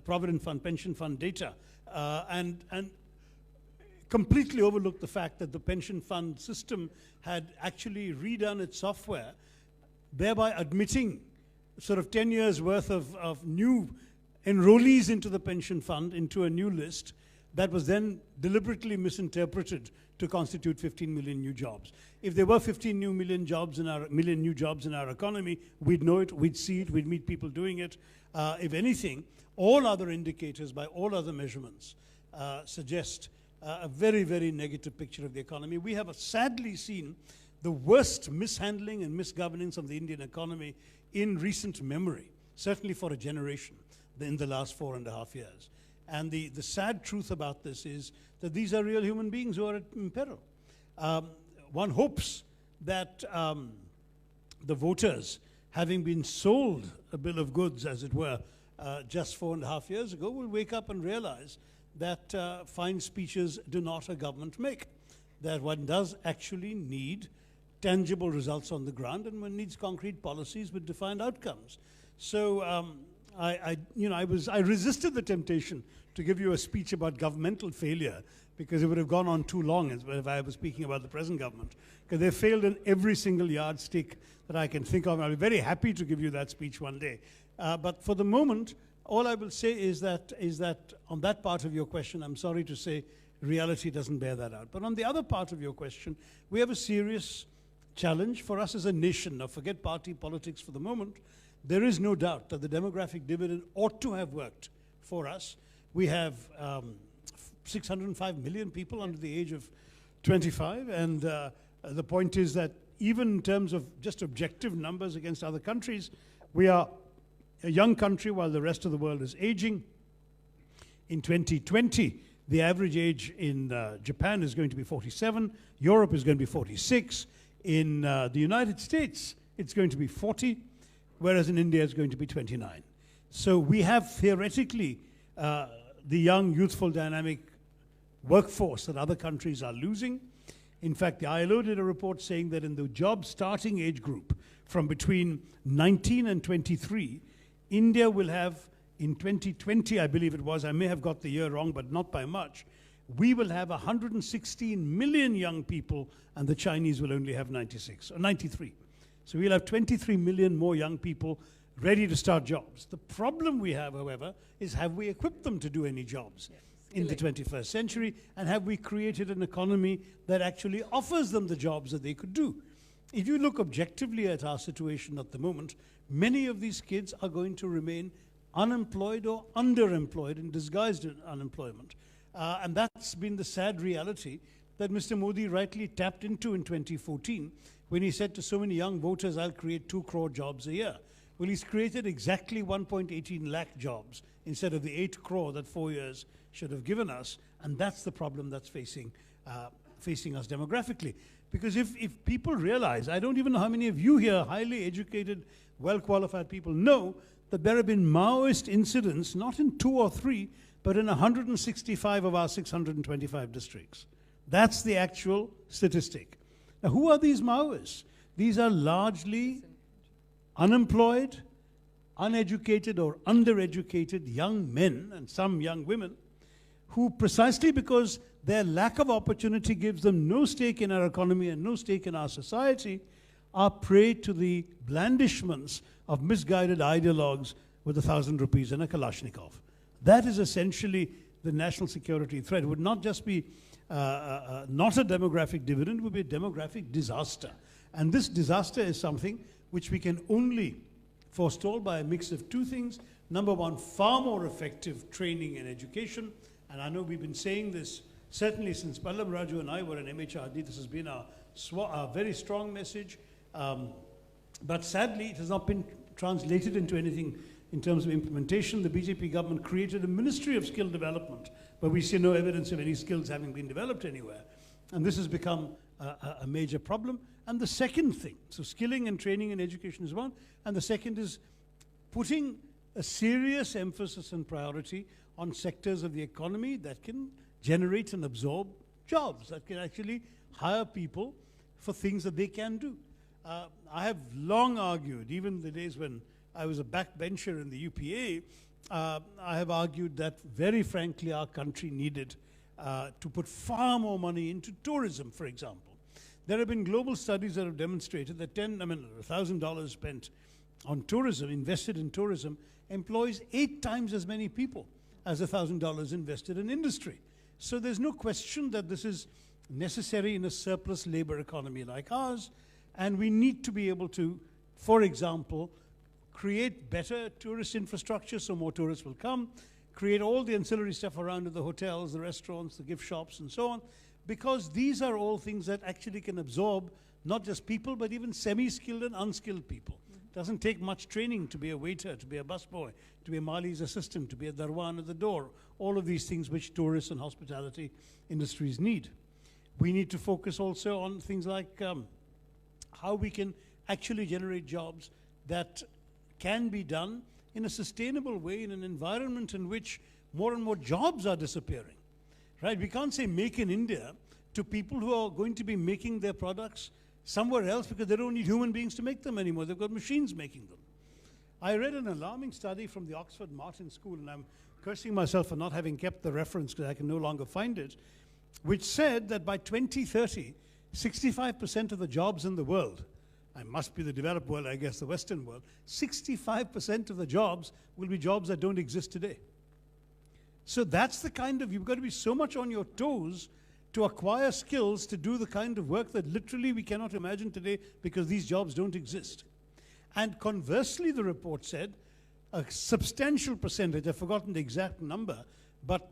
Provident Fund, pension fund data, and completely overlooked the fact that the pension fund system had actually redone its software, thereby admitting sort of 10 years worth of new enrollees into the pension fund, into a new list that was then deliberately misinterpreted to constitute 15 million new jobs. If there were 15 million new jobs in our economy, we'd know it, we'd see it, we'd meet people doing it. If anything, all other indicators by all other measurements suggest a very, very negative picture of the economy. We have sadly seen the worst mishandling and misgovernance of the Indian economy in recent memory, certainly for a generation, in the last 4.5 years. And the sad truth about this is that these are real human beings who are in peril. One hopes that the voters, having been sold a bill of goods, as it were, just 4.5 years ago, will wake up and realize that fine speeches do not a government make, that one does actually need tangible results on the ground, and one needs concrete policies with defined outcomes. So I resisted the temptation to give you a speech about governmental failure, because it would have gone on too long if I was speaking about the present government, because they failed in every single yardstick that I can think of. I'll be very happy to give you that speech one day. But for the moment, all I will say is that on that part of your question, I'm sorry to say, reality doesn't bear that out. But on the other part of your question, we have a serious challenge for us as a nation. Now, forget party politics for the moment. There is no doubt that the demographic dividend ought to have worked for us. We have 605 million people under the age of 25, and the point is that even in terms of just objective numbers against other countries, we are a young country while the rest of the world is aging. In 2020, the average age in Japan is going to be 47, Europe is going to be 46, in the United States it's going to be 40, whereas in India it's going to be 29. So we have theoretically the young, youthful, dynamic workforce that other countries are losing. In fact, the ILO did a report saying that in the job starting age group from between 19 and 23, India will have, in 2020, I believe it was, I may have got the year wrong, but not by much, we will have 116 million young people, and the Chinese will only have 96 or 93. So we'll have 23 million more young people ready to start jobs. The problem we have, however, is have we equipped them to do any jobs in the 21st century, and have we created an economy that actually offers them the jobs that they could do? If you look objectively at our situation at the moment, many of these kids are going to remain unemployed or underemployed and disguised unemployment. And that's been the sad reality that Mr. Modi rightly tapped into in 2014 when he said to so many young voters, I'll create 2 crore jobs a year. Well, he's created exactly 1.18 lakh jobs instead of the 8 crore that 4 years should have given us. And that's the problem that's facing us demographically. Because if people realize, I don't even know how many of you here, highly educated, well-qualified people, know that there have been Maoist incidents, not in 2 or 3, but in 165 of our 625 districts. That's the actual statistic. Now, who are these Maoists? These are largely unemployed, uneducated or undereducated young men and some young women who, precisely because their lack of opportunity gives them no stake in our economy and no stake in our society, are prey to the blandishments of misguided ideologues with 1,000 rupees and a Kalashnikov. That is essentially the national security threat. It would not just be not a demographic dividend, it would be a demographic disaster. And this disaster is something which we can only forestall by a mix of 2 things. Number one, far more effective training and education. And I know we've been saying this certainly since Pallam Raju and I were in MHRD. This has been our very strong message. But sadly, it has not been translated into anything in terms of implementation. The BJP government created a Ministry of Skill Development, but we see no evidence of any skills having been developed anywhere. And this has become a major problem. And the second thing, so skilling and training and education is one, and the second is putting a serious emphasis and priority on sectors of the economy that can generate and absorb jobs, that can actually hire people for things that they can do. I have long argued, even the days when I was a backbencher in the UPA, I have argued that very frankly our country needed to put far more money into tourism, for example. There have been global studies that have demonstrated that $1,000 spent on tourism, invested in tourism, employs 8 times as many people as $1,000 invested in industry. So there's no question that this is necessary in a surplus labor economy like ours, and we need to be able to, for example, create better tourist infrastructure so more tourists will come, create all the ancillary stuff around in the hotels, the restaurants, the gift shops, and so on, because these are all things that actually can absorb not just people, but even semi-skilled and unskilled people. It doesn't take much training to be a waiter, to be a busboy, to be a Mali's assistant, to be a darwan at the door, all of these things which tourists and hospitality industries need. We need to focus also on things like how we can actually generate jobs that can be done in a sustainable way in an environment in which more and more jobs are disappearing. Right? We can't say make in India to people who are going to be making their products somewhere else because they don't need human beings to make them anymore. They've got machines making them. I read an alarming study from the Oxford Martin School, and I'm cursing myself for not having kept the reference because I can no longer find it, which said that by 2030, 65% of the jobs in the world, I must be the developed world, I guess the Western world, 65% of the jobs will be jobs that don't exist today. So that's the kind of, you've got to be so much on your toes to acquire skills to do the kind of work that literally we cannot imagine today because these jobs don't exist. And conversely, the report said, a substantial percentage, I've forgotten the exact number, but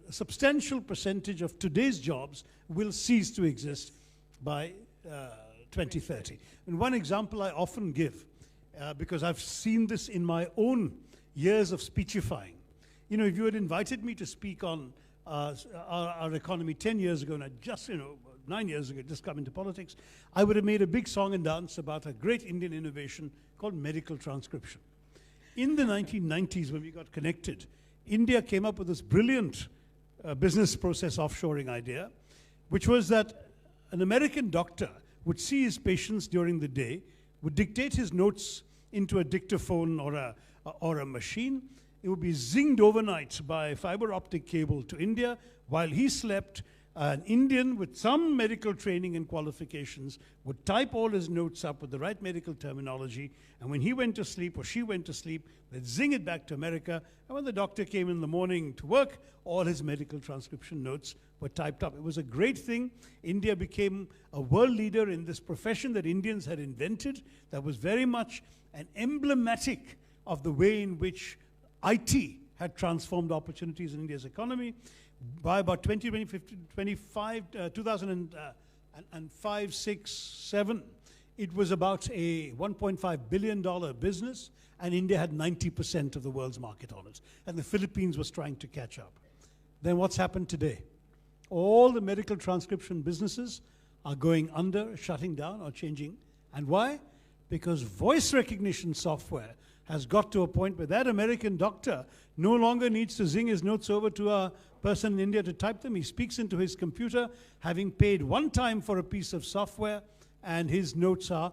a substantial percentage of today's jobs will cease to exist by 2030. And one example I often give, because I've seen this in my own years of speechifying. You know, if you had invited me to speak on our economy 10 years ago, and I just, 9 years ago, just come into politics, I would have made a big song and dance about a great Indian innovation called medical transcription. In the 1990s, when we got connected, India came up with this brilliant business process offshoring idea, which was that an American doctor would see his patients during the day, would dictate his notes into a dictaphone or a machine, it would be zinged overnight by fiber optic cable to India. While he slept, an Indian with some medical training and qualifications would type all his notes up with the right medical terminology, and when he went to sleep or she went to sleep, they'd zing it back to America, and when the doctor came in the morning to work, all his medical transcription notes were typed up. It was a great thing. India became a world leader in this profession that Indians had invented that was very much an emblematic of the way in which IT had transformed opportunities in India's economy. By about 2005, 6, 7, it was about a $1.5 billion business, and India had 90% of the world's market on it. And the Philippines was trying to catch up. Then what's happened today? All the medical transcription businesses are going under, shutting down, or changing. And why? Because voice recognition software has got to a point where that American doctor no longer needs to zing his notes over to a person in India to type them. He speaks into his computer, having paid one time for a piece of software, and his notes are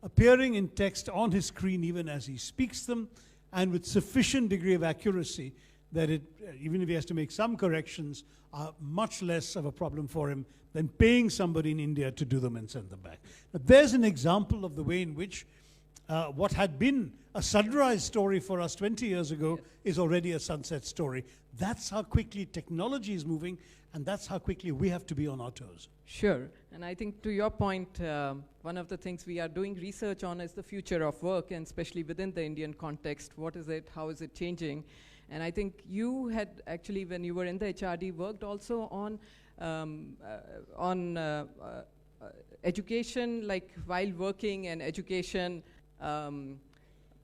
appearing in text on his screen even as he speaks them, and with sufficient degree of accuracy that it, even if he has to make some corrections, are much less of a problem for him than paying somebody in India to do them and send them back. But there's an example of the way in which what had been a sunrise story for us 20 years ago is already a sunset story. That's how quickly technology is moving, and that's how quickly we have to be on our toes. Sure. And I think to your point, one of the things we are doing research on is the future of work, and especially within the Indian context. What is it? How is it changing? And I think you had actually, when you were in the HRD, worked also on education, like while working, and education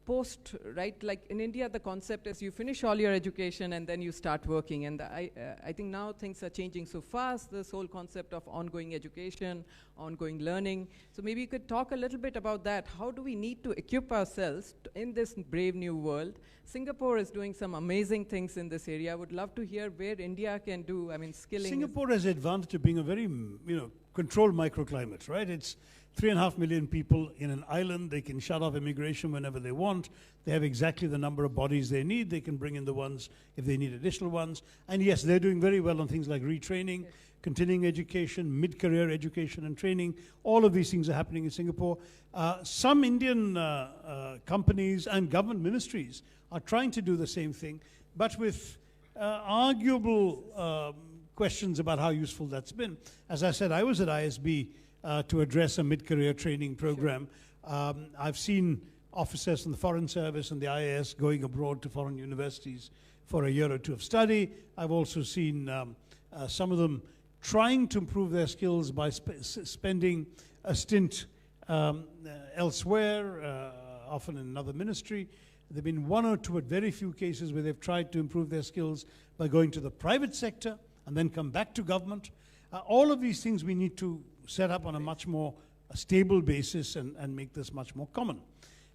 post, right? Like in India, the concept is you finish all your education and then you start working. And I think now things are changing so fast, this whole concept of ongoing education, ongoing learning. So maybe you could talk a little bit about that. How do we need to equip ourselves in this brave new world? Singapore is doing some amazing things in this area. I would love to hear where India can do, I mean, skilling. Singapore has the advantage of being a very, controlled microclimate, right? It's 3.5 million people in an island. They can shut off immigration whenever they want. They have exactly the number of bodies they need. They can bring in the ones if they need additional ones. And yes, they're doing very well on things like retraining, continuing education, mid-career education and training. All of these things are happening in Singapore. Some Indian companies and government ministries are trying to do the same thing, but with arguable questions about how useful that's been. As I said, I was at ISB to address a mid-career training program. I've seen officers from the Foreign Service and the IAS going abroad to foreign universities for a year or two of study. I've also seen some of them trying to improve their skills by spending a stint elsewhere, often in another ministry. There have been one or two, but very few cases where they've tried to improve their skills by going to the private sector and then come back to government. All of these things we need to set up on a much more stable basis and make this much more common.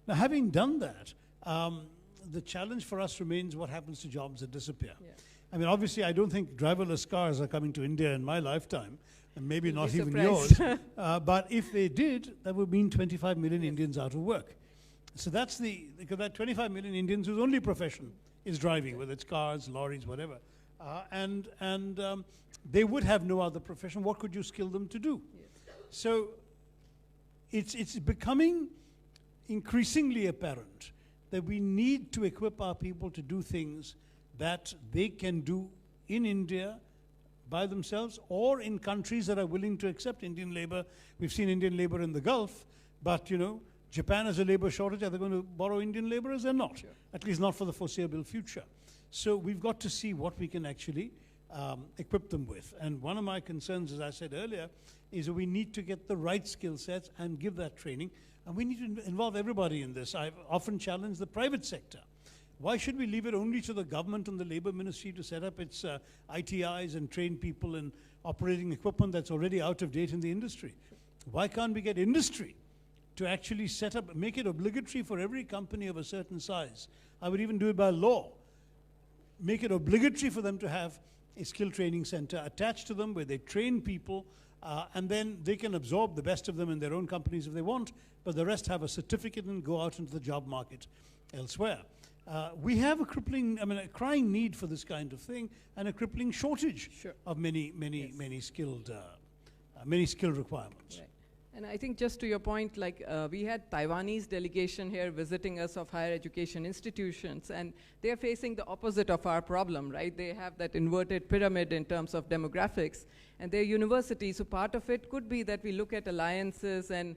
Now, having done that, the challenge for us remains what happens to jobs that disappear. Yeah. I mean, obviously, I don't think driverless cars are coming to India in my lifetime, and maybe You'll not even surprised. yours. But if they did, that would mean 25 million Indians out of work. So that's because that 25 million Indians whose only profession is driving, whether it's cars, lorries, whatever. They would have no other profession. What could you skill them to do? Yes. So it's becoming increasingly apparent that we need to equip our people to do things that they can do in India by themselves or in countries that are willing to accept Indian labor. We've seen Indian labor in the Gulf, but Japan has a labor shortage. Are they going to borrow Indian laborers? They're not, sure. At least not for the foreseeable future. So we've got to see what we can actually equip them with. And one of my concerns, as I said earlier, is that we need to get the right skill sets and give that training. And we need to involve everybody in this. I've often challenged the private sector. Why should we leave it only to the government and the labor ministry to set up its ITIs and train people in operating equipment that's already out of date in the industry? Why can't we get industry to actually set up, make it obligatory for every company of a certain size? I would even do it by law. Make it obligatory for them to have a skill training center attached to them where they train people, and then they can absorb the best of them in their own companies if they want, but the rest have a certificate and go out into the job market elsewhere. We have a crippling, a crying need for this kind of thing, and a crippling shortage Sure. of many skilled requirements. Right. And I think just to your point, like we had Taiwanese delegation here visiting us of higher education institutions, and they're facing the opposite of our problem, right? They have that inverted pyramid in terms of demographics, and their universities, so part of it could be that we look at alliances and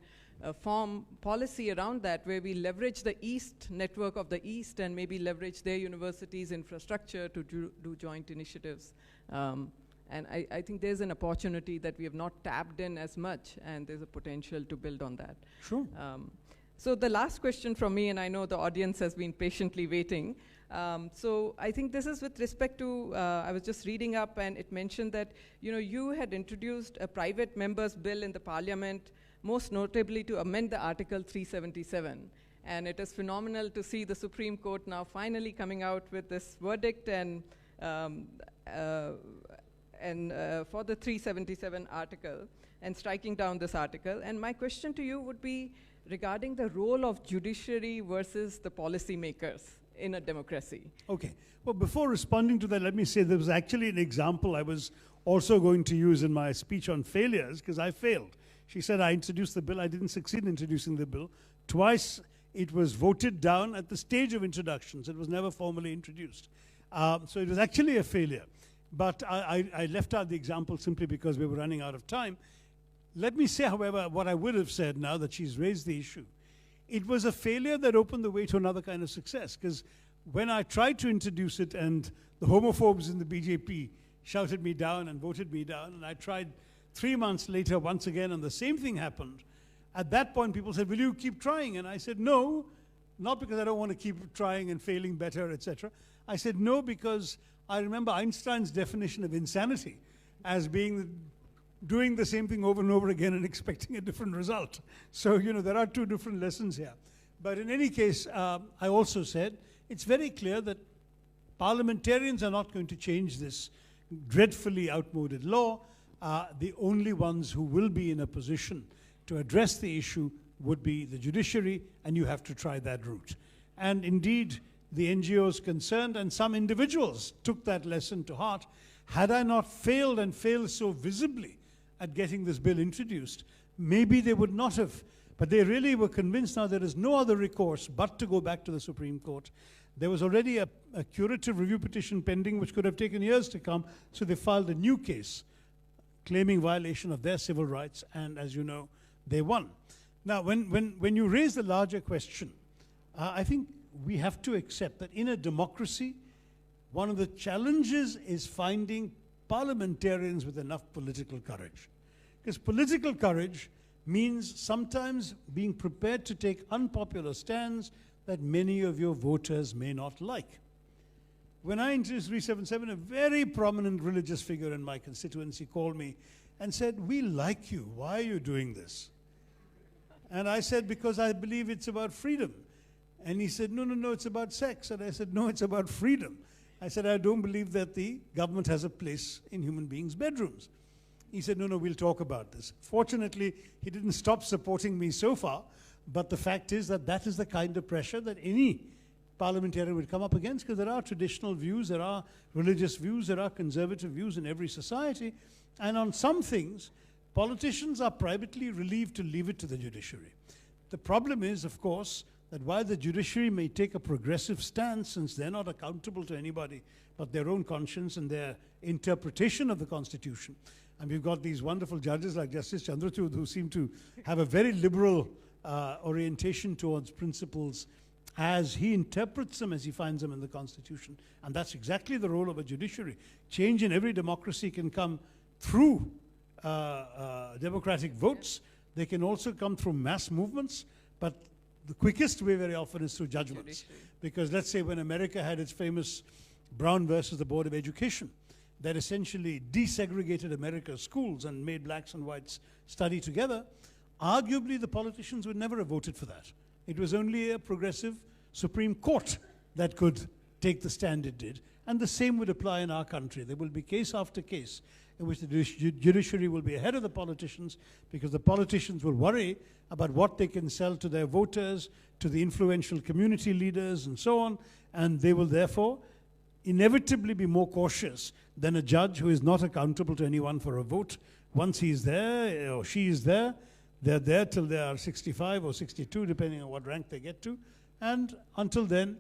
form policy around that, where we leverage the East network of the East and maybe leverage their universities' infrastructure to do joint initiatives. And I think there's an opportunity that we have not tapped in as much, and there's a potential to build on that. Sure. So the last question from me, and I know the audience has been patiently waiting. So I think this is with respect to, I was just reading up, and it mentioned that you had introduced a private member's bill in the parliament, most notably to amend the Article 377. And it is phenomenal to see the Supreme Court now finally coming out with this verdict and for the 377 article and striking down this article. And my question to you would be regarding the role of judiciary versus the policymakers in a democracy. Okay. Well, before responding to that, let me say there was actually an example I was also going to use in my speech on failures, because I failed. She said I introduced the bill. I didn't succeed in introducing the bill. Twice it was voted down at the stage of introductions. It was never formally introduced. So it was actually a failure. But I left out the example simply because we were running out of time. Let me say, however, what I would have said now that she's raised the issue. It was a failure that opened the way to another kind of success, because when I tried to introduce it and the homophobes in the BJP shouted me down and voted me down, and I tried 3 months later once again and the same thing happened, at that point people said, will you keep trying? And I said, no, not because I don't want to keep trying and failing better, etc. I said no because I remember Einstein's definition of insanity as being doing the same thing over and over again and expecting a different result. So, there are two different lessons here. But in any case, I also said, it's very clear that parliamentarians are not going to change this dreadfully outmoded law. The only ones who will be in a position to address the issue would be the judiciary, and you have to try that route. And indeed, the NGOs concerned and some individuals took that lesson to heart. Had I not failed and failed so visibly at getting this bill introduced, maybe they would not have. But they really were convinced now there is no other recourse but to go back to the Supreme Court. There was already a curative review petition pending which could have taken years to come, so they filed a new case claiming violation of their civil rights, and as you know, they won. Now, when you raise the larger question, I think we have to accept that in a democracy, one of the challenges is finding parliamentarians with enough political courage. Because political courage means sometimes being prepared to take unpopular stands that many of your voters may not like. When I introduced 377, a very prominent religious figure in my constituency called me and said, we like you, why are you doing this? And I said, because I believe it's about freedom. And he said, no, it's about sex. And I said, no, it's about freedom. I said, I don't believe that the government has a place in human beings' bedrooms. He said, no, we'll talk about this. Fortunately, he didn't stop supporting me so far, but the fact is that that is the kind of pressure that any parliamentarian would come up against, because there are traditional views, there are religious views, there are conservative views in every society, and on some things, politicians are privately relieved to leave it to the judiciary. The problem is, of course, that while the judiciary may take a progressive stance, since they're not accountable to anybody but their own conscience and their interpretation of the Constitution, and we've got these wonderful judges like Justice Chandrachud who seem to have a very liberal orientation towards principles as he interprets them, as he finds them in the Constitution. And that's exactly the role of a judiciary. Change in every democracy can come through democratic votes. They can also come through mass movements, but the quickest way very often is through judgments. Because let's say when America had its famous Brown versus the Board of Education, that essentially desegregated America's schools and made blacks and whites study together, arguably the politicians would never have voted for that. It was only a progressive Supreme Court that could take the stand it did. And the same would apply in our country. There will be case after case in which the judiciary will be ahead of the politicians, because the politicians will worry about what they can sell to their voters, to the influential community leaders, and so on. and they will therefore inevitably be more cautious than a judge who is not accountable to anyone for a vote. Once he is there or she is there, they're there till they are 65 or 62, depending on what rank they get to. And until then,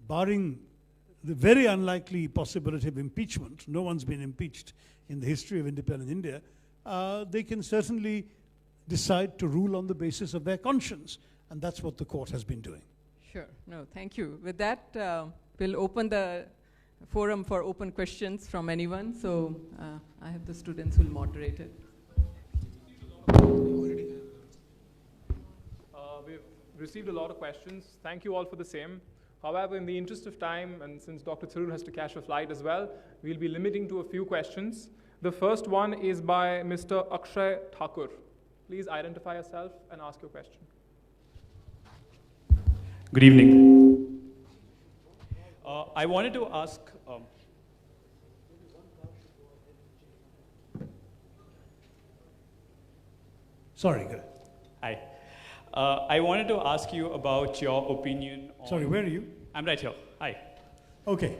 barring the very unlikely possibility of impeachment, no one's been impeached in the history of independent India, they can certainly decide to rule on the basis of their conscience. And that's what the court has been doing. Sure. No, thank you. With that, we'll open the forum for open questions from anyone. So I have the students who will moderate it. We've received a lot of questions. Thank you all for the same. However, in the interest of time, and since Dr. Tharoor has to catch a flight as well, we'll be limiting to a few questions. The first one is by Mr. Akshay Thakur. Please identify yourself and ask your question. Good evening. I wanted to ask, Sorry, go ahead. hi. I wanted to ask you about your opinion on... Sorry, where are you? I'm right here. Hi. Okay.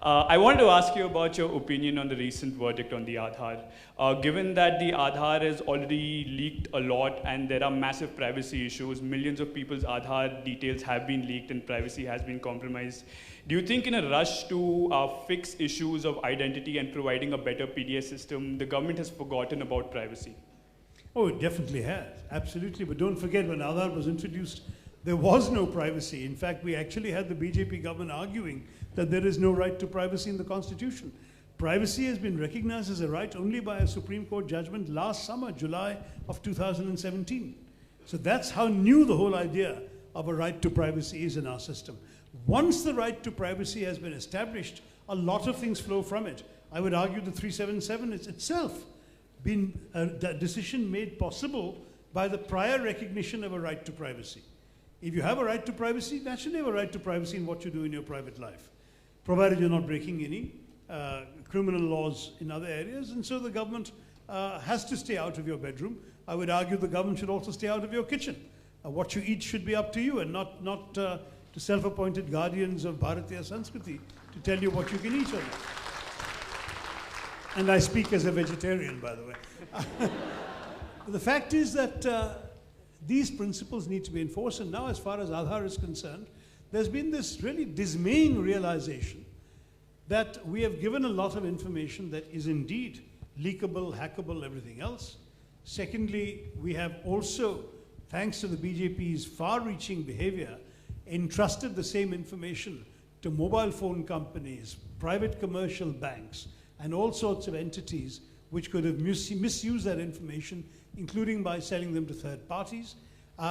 I wanted to ask you about your opinion on the recent verdict on the Aadhaar. Given that the Aadhaar is already leaked a lot and there are massive privacy issues, millions of people's Aadhaar details have been leaked and privacy has been compromised, do you think in a rush to fix issues of identity and providing a better PDS system, the government has forgotten about privacy? Oh, it definitely has, absolutely. But don't forget, when Aadhaar was introduced, there was no privacy. In fact, we actually had the BJP government arguing that there is no right to privacy in the Constitution. Privacy has been recognized as a right only by a Supreme Court judgment last summer, July of 2017. So that's how new the whole idea of a right to privacy is in our system. Once the right to privacy has been established, a lot of things flow from it. I would argue the 377 is itself been a decision made possible by the prior recognition of a right to privacy. If you have a right to privacy, naturally you have a right to privacy in what you do in your private life, provided you're not breaking any criminal laws in other areas. And so the government has to stay out of your bedroom. I would argue the government should also stay out of your kitchen. What you eat should be up to you and not to self-appointed guardians of Bharatiya Sanskriti to tell you what you can eat or not. And I speak as a vegetarian, by the way. The fact is that these principles need to be enforced. And now, as far as Aadhaar is concerned, there's been this really dismaying realization that we have given a lot of information that is indeed leakable, hackable, everything else. Secondly, we have also, thanks to the BJP's far-reaching behavior, entrusted the same information to mobile phone companies, private commercial banks, and all sorts of entities which could have misused that information, including by selling them to third parties.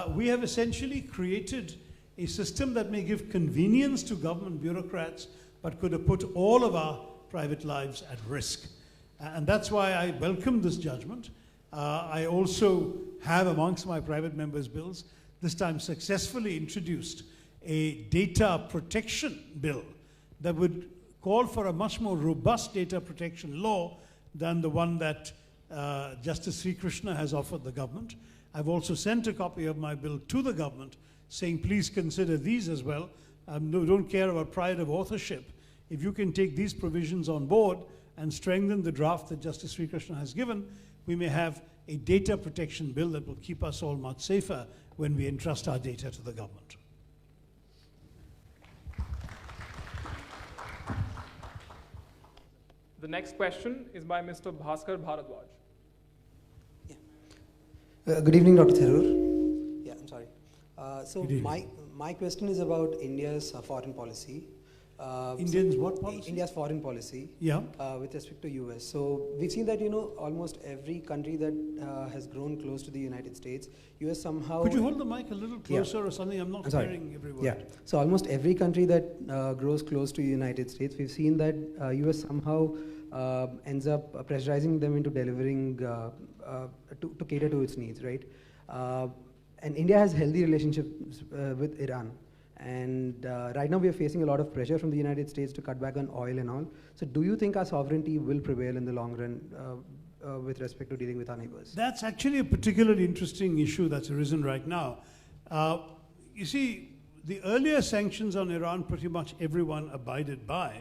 We have essentially created a system that may give convenience to government bureaucrats, but could have put all of our private lives at risk. And that's why I welcome this judgment. I also have amongst my private members' bills, this time successfully introduced a data protection bill that would call for a much more robust data protection law than the one that Justice Sri Krishna has offered the government. I've also sent a copy of my bill to the government saying, please consider these as well. Don't care about pride of authorship. If you can take these provisions on board and strengthen the draft that Justice Sri Krishna has given, we may have a data protection bill that will keep us all much safer when we entrust our data to the government. The next question is by Mr. Bhaskar Bharadwaj. Yeah. Good evening, Dr. Tharoor. Yeah, I'm sorry. So my question is about India's foreign policy. Indians what policy? India's foreign policy. Yeah. With respect to US. So we've seen that, almost every country that has grown close to the United States, US somehow... Could you hold the mic a little closer or something? I'm not hearing every word. Yeah. So almost every country that grows close to the United States, we've seen that US somehow ends up pressurizing them into delivering to cater to its needs, right? And India has healthy relationships with Iran. And right now we are facing a lot of pressure from the United States to cut back on oil and all. So do you think our sovereignty will prevail in the long run with respect to dealing with our neighbors? That's actually a particularly interesting issue that's arisen right now. You see, the earlier sanctions on Iran, pretty much everyone abided by,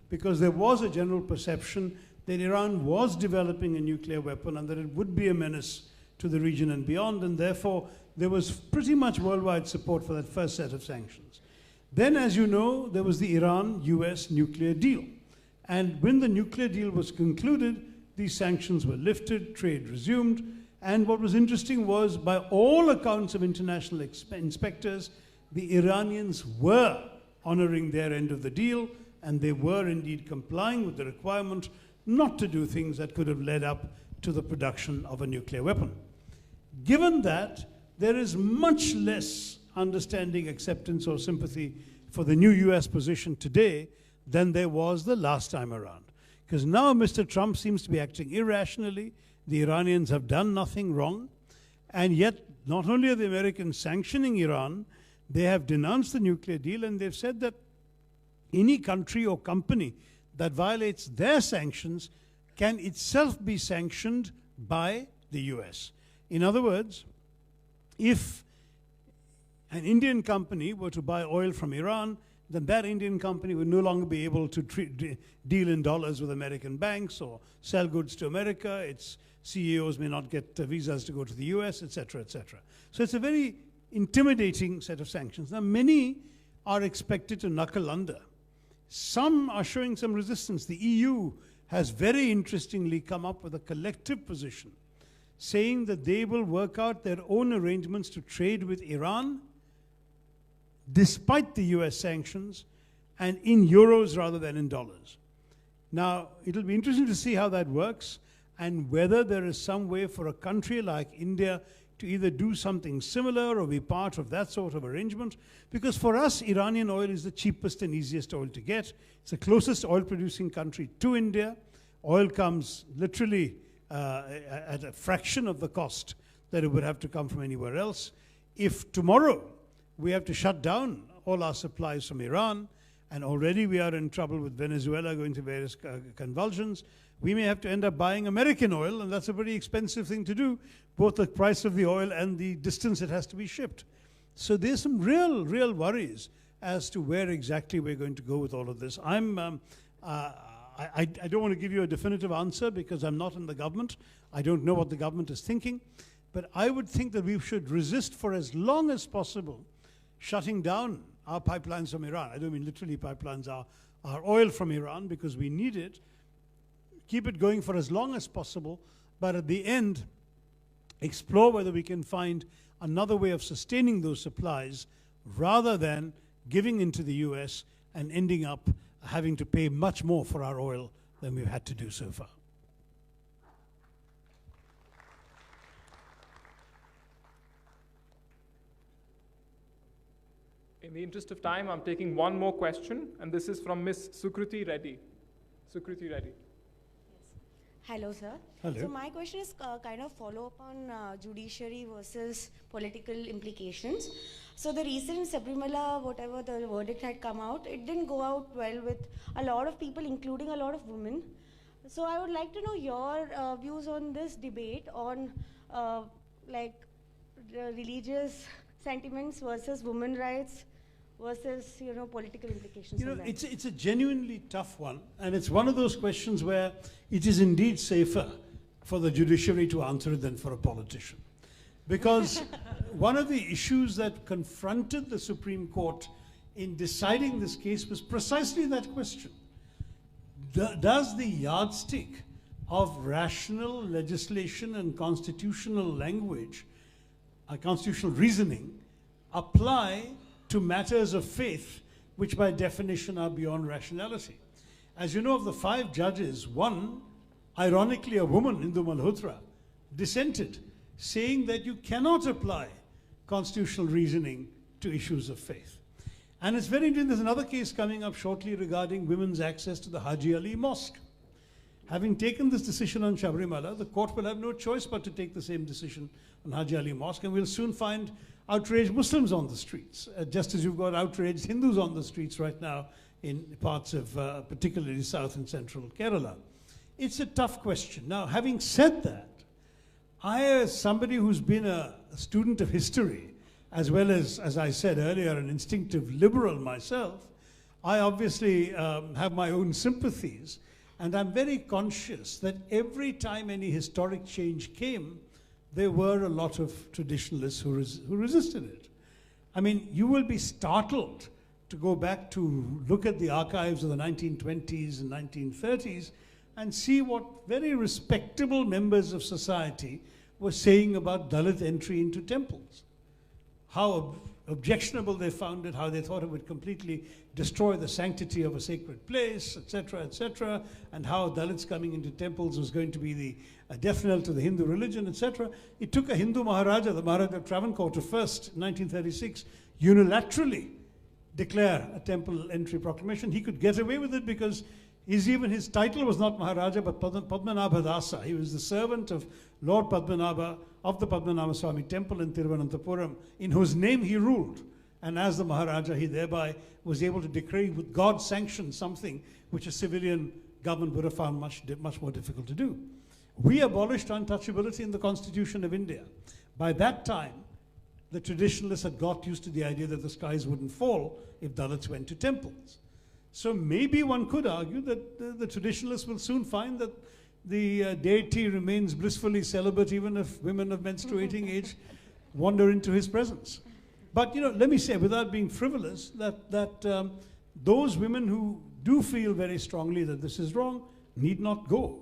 because there was a general perception that Iran was developing a nuclear weapon and that it would be a menace to the region and beyond, and therefore there was pretty much worldwide support for that first set of sanctions. Then, as you know, there was the Iran-US nuclear deal. And when the nuclear deal was concluded, these sanctions were lifted, trade resumed, and what was interesting was, by all accounts of international inspectors, the Iranians were honoring their end of the deal, and they were indeed complying with the requirement not to do things that could have led up to the production of a nuclear weapon. Given that, there is much less understanding, acceptance, or sympathy for the new US position today than there was the last time around. Because now Mr. Trump seems to be acting irrationally. The Iranians have done nothing wrong. And yet, not only are the Americans sanctioning Iran, they have denounced the nuclear deal, and they've said that any country or company that violates their sanctions can itself be sanctioned by the US. In other words, if an Indian company were to buy oil from Iran, then that Indian company would no longer be able to deal in dollars with American banks or sell goods to America. Its CEOs may not get visas to go to the US, etc., etc. So it's a very intimidating set of sanctions. Now, many are expected to knuckle under. Some are showing some resistance. The EU has very interestingly come up with a collective position saying that they will work out their own arrangements to trade with Iran despite the US sanctions, and in euros rather than in dollars. Now, it'll be interesting to see how that works and whether there is some way for a country like India to either do something similar or be part of that sort of arrangement. Because for us, Iranian oil is the cheapest and easiest oil to get. It's the closest oil-producing country to India. Oil comes literally at a fraction of the cost that it would have to come from anywhere else. If tomorrow we have to shut down all our supplies from Iran, and already we are in trouble with Venezuela going through various convulsions, we may have to end up buying American oil, and that's a very expensive thing to do, both the price of the oil and the distance it has to be shipped. So there's some real worries as to where exactly we're going to go with all of this. I don't want to give you a definitive answer because I'm not in the government. I don't know what the government is thinking. But I would think that we should resist for as long as possible shutting down our pipelines from Iran. I don't mean literally pipelines, our oil from Iran, because we need it. Keep it going for as long as possible, but at the end, explore whether we can find another way of sustaining those supplies rather than giving into the US and ending up having to pay much more for our oil than we've had to do so far. In the interest of time, I'm taking one more question, and this is from Ms. Sukriti Reddy. Sukriti Reddy. Hello, sir. Hello. So my question is kind of follow-up on judiciary versus political implications. So the recent Sabrimala, whatever the verdict had come out, it didn't go out well with a lot of people, including a lot of women. So I would like to know your views on this debate on religious sentiments versus women rights versus, political implications. It's a genuinely tough one, and it's one of those questions where it is indeed safer for the judiciary to answer it than for a politician. Because one of the issues that confronted the Supreme Court in deciding this case was precisely that question. Does the yardstick of rational legislation and constitutional language, constitutional reasoning, apply to matters of faith, which by definition are beyond rationality? As you know, of the 5 judges, one, ironically a woman, Indu Malhotra, dissented, saying that you cannot apply constitutional reasoning to issues of faith. And it's very interesting, there's another case coming up shortly regarding women's access to the Haji Ali Mosque. Having taken this decision on Sabrimala, the court will have no choice but to take the same decision on Haji Ali Mosque, and we'll soon find outraged Muslims on the streets, just as you've got outraged Hindus on the streets right now in parts of particularly South and Central Kerala. It's a tough question. Now, having said that, I, as somebody who's been a student of history as well as I said earlier, an instinctive liberal myself, I obviously have my own sympathies. And I'm very conscious that every time any historic change came, there were a lot of traditionalists who resisted it. I mean, you will be startled to go back to look at the archives of the 1920s and 1930s and see what very respectable members of society were saying about Dalit entry into temples. How objectionable they found it, how they thought it would completely destroy the sanctity of a sacred place, etc., and how Dalits coming into temples was going to be the death knell to the Hindu religion, etc. It took a Hindu Maharaja, the Maharaja of Travancore, to first, 1936, unilaterally declare a temple entry proclamation. He could get away with it because his title was not Maharaja but Padmanabha Dasa. He was the servant of Lord Padmanabha of the Padmanabha Swami temple in Thiruvananthapuram, in whose name he ruled. And as the Maharaja, he thereby was able to decree with God's sanction something which a civilian government would have found much more difficult to do. We abolished untouchability in the Constitution of India. By that time, the traditionalists had got used to the idea that the skies wouldn't fall if Dalits went to temples. So maybe one could argue that the traditionalists will soon find that the deity remains blissfully celibate even if women of menstruating age wander into his presence. But let me say, without being frivolous, that those women who do feel very strongly that this is wrong need not go.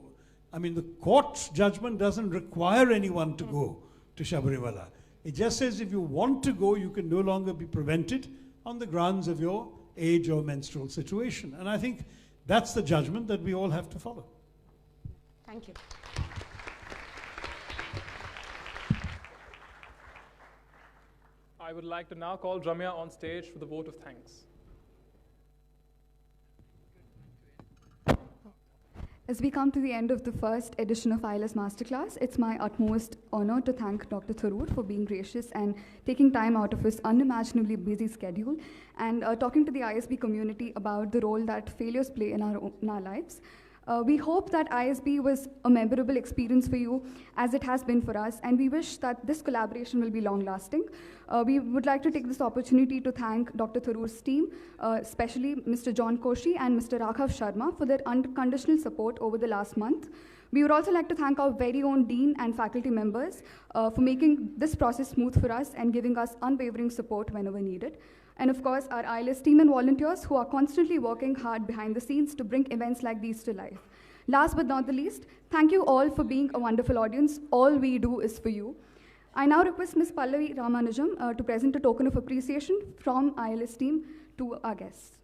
I mean, the court's judgment doesn't require anyone to go to Shabarimala. It just says if you want to go, you can no longer be prevented on the grounds of your age or menstrual situation. And I think that's the judgment that we all have to follow. Thank you. I would like to now call Ramya on stage for the vote of thanks. As we come to the end of the first edition of ILS Masterclass, it's my utmost honor to thank Dr. Tharoor for being gracious and taking time out of his unimaginably busy schedule and talking to the ISB community about the role that failures play in our lives. We hope that ISB was a memorable experience for you, as it has been for us, and we wish that this collaboration will be long-lasting. We would like to take this opportunity to thank Dr. Tharoor's team, especially Mr. John Koshi and Mr. Raghav Sharma for their unconditional support over the last month. We would also like to thank our very own Dean and faculty members for making this process smooth for us and giving us unwavering support whenever needed. And of course, our ILS team and volunteers who are constantly working hard behind the scenes to bring events like these to life. Last but not the least, thank you all for being a wonderful audience. All we do is for you. I now request Ms. Pallavi Ramanujam to present a token of appreciation from ILS team to our guests.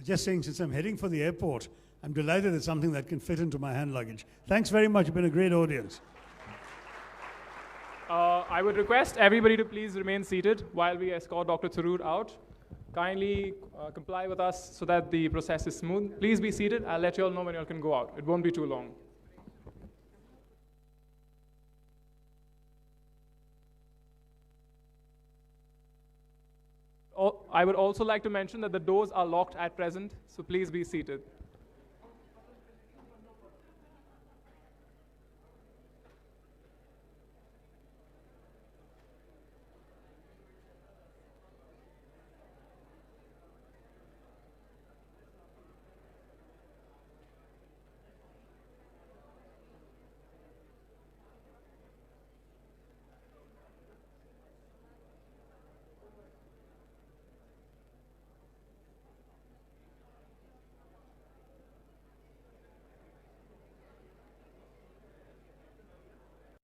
Just saying, since I'm heading for the airport, I'm delighted it's something that can fit into my hand luggage. Thanks very much. You've been a great audience. I would request everybody to please remain seated while we escort Dr. Tharoor out. Kindly comply with us so that the process is smooth. Please be seated. I'll let you all know when you all can go out. It won't be too long. I would also like to mention that the doors are locked at present, so please be seated.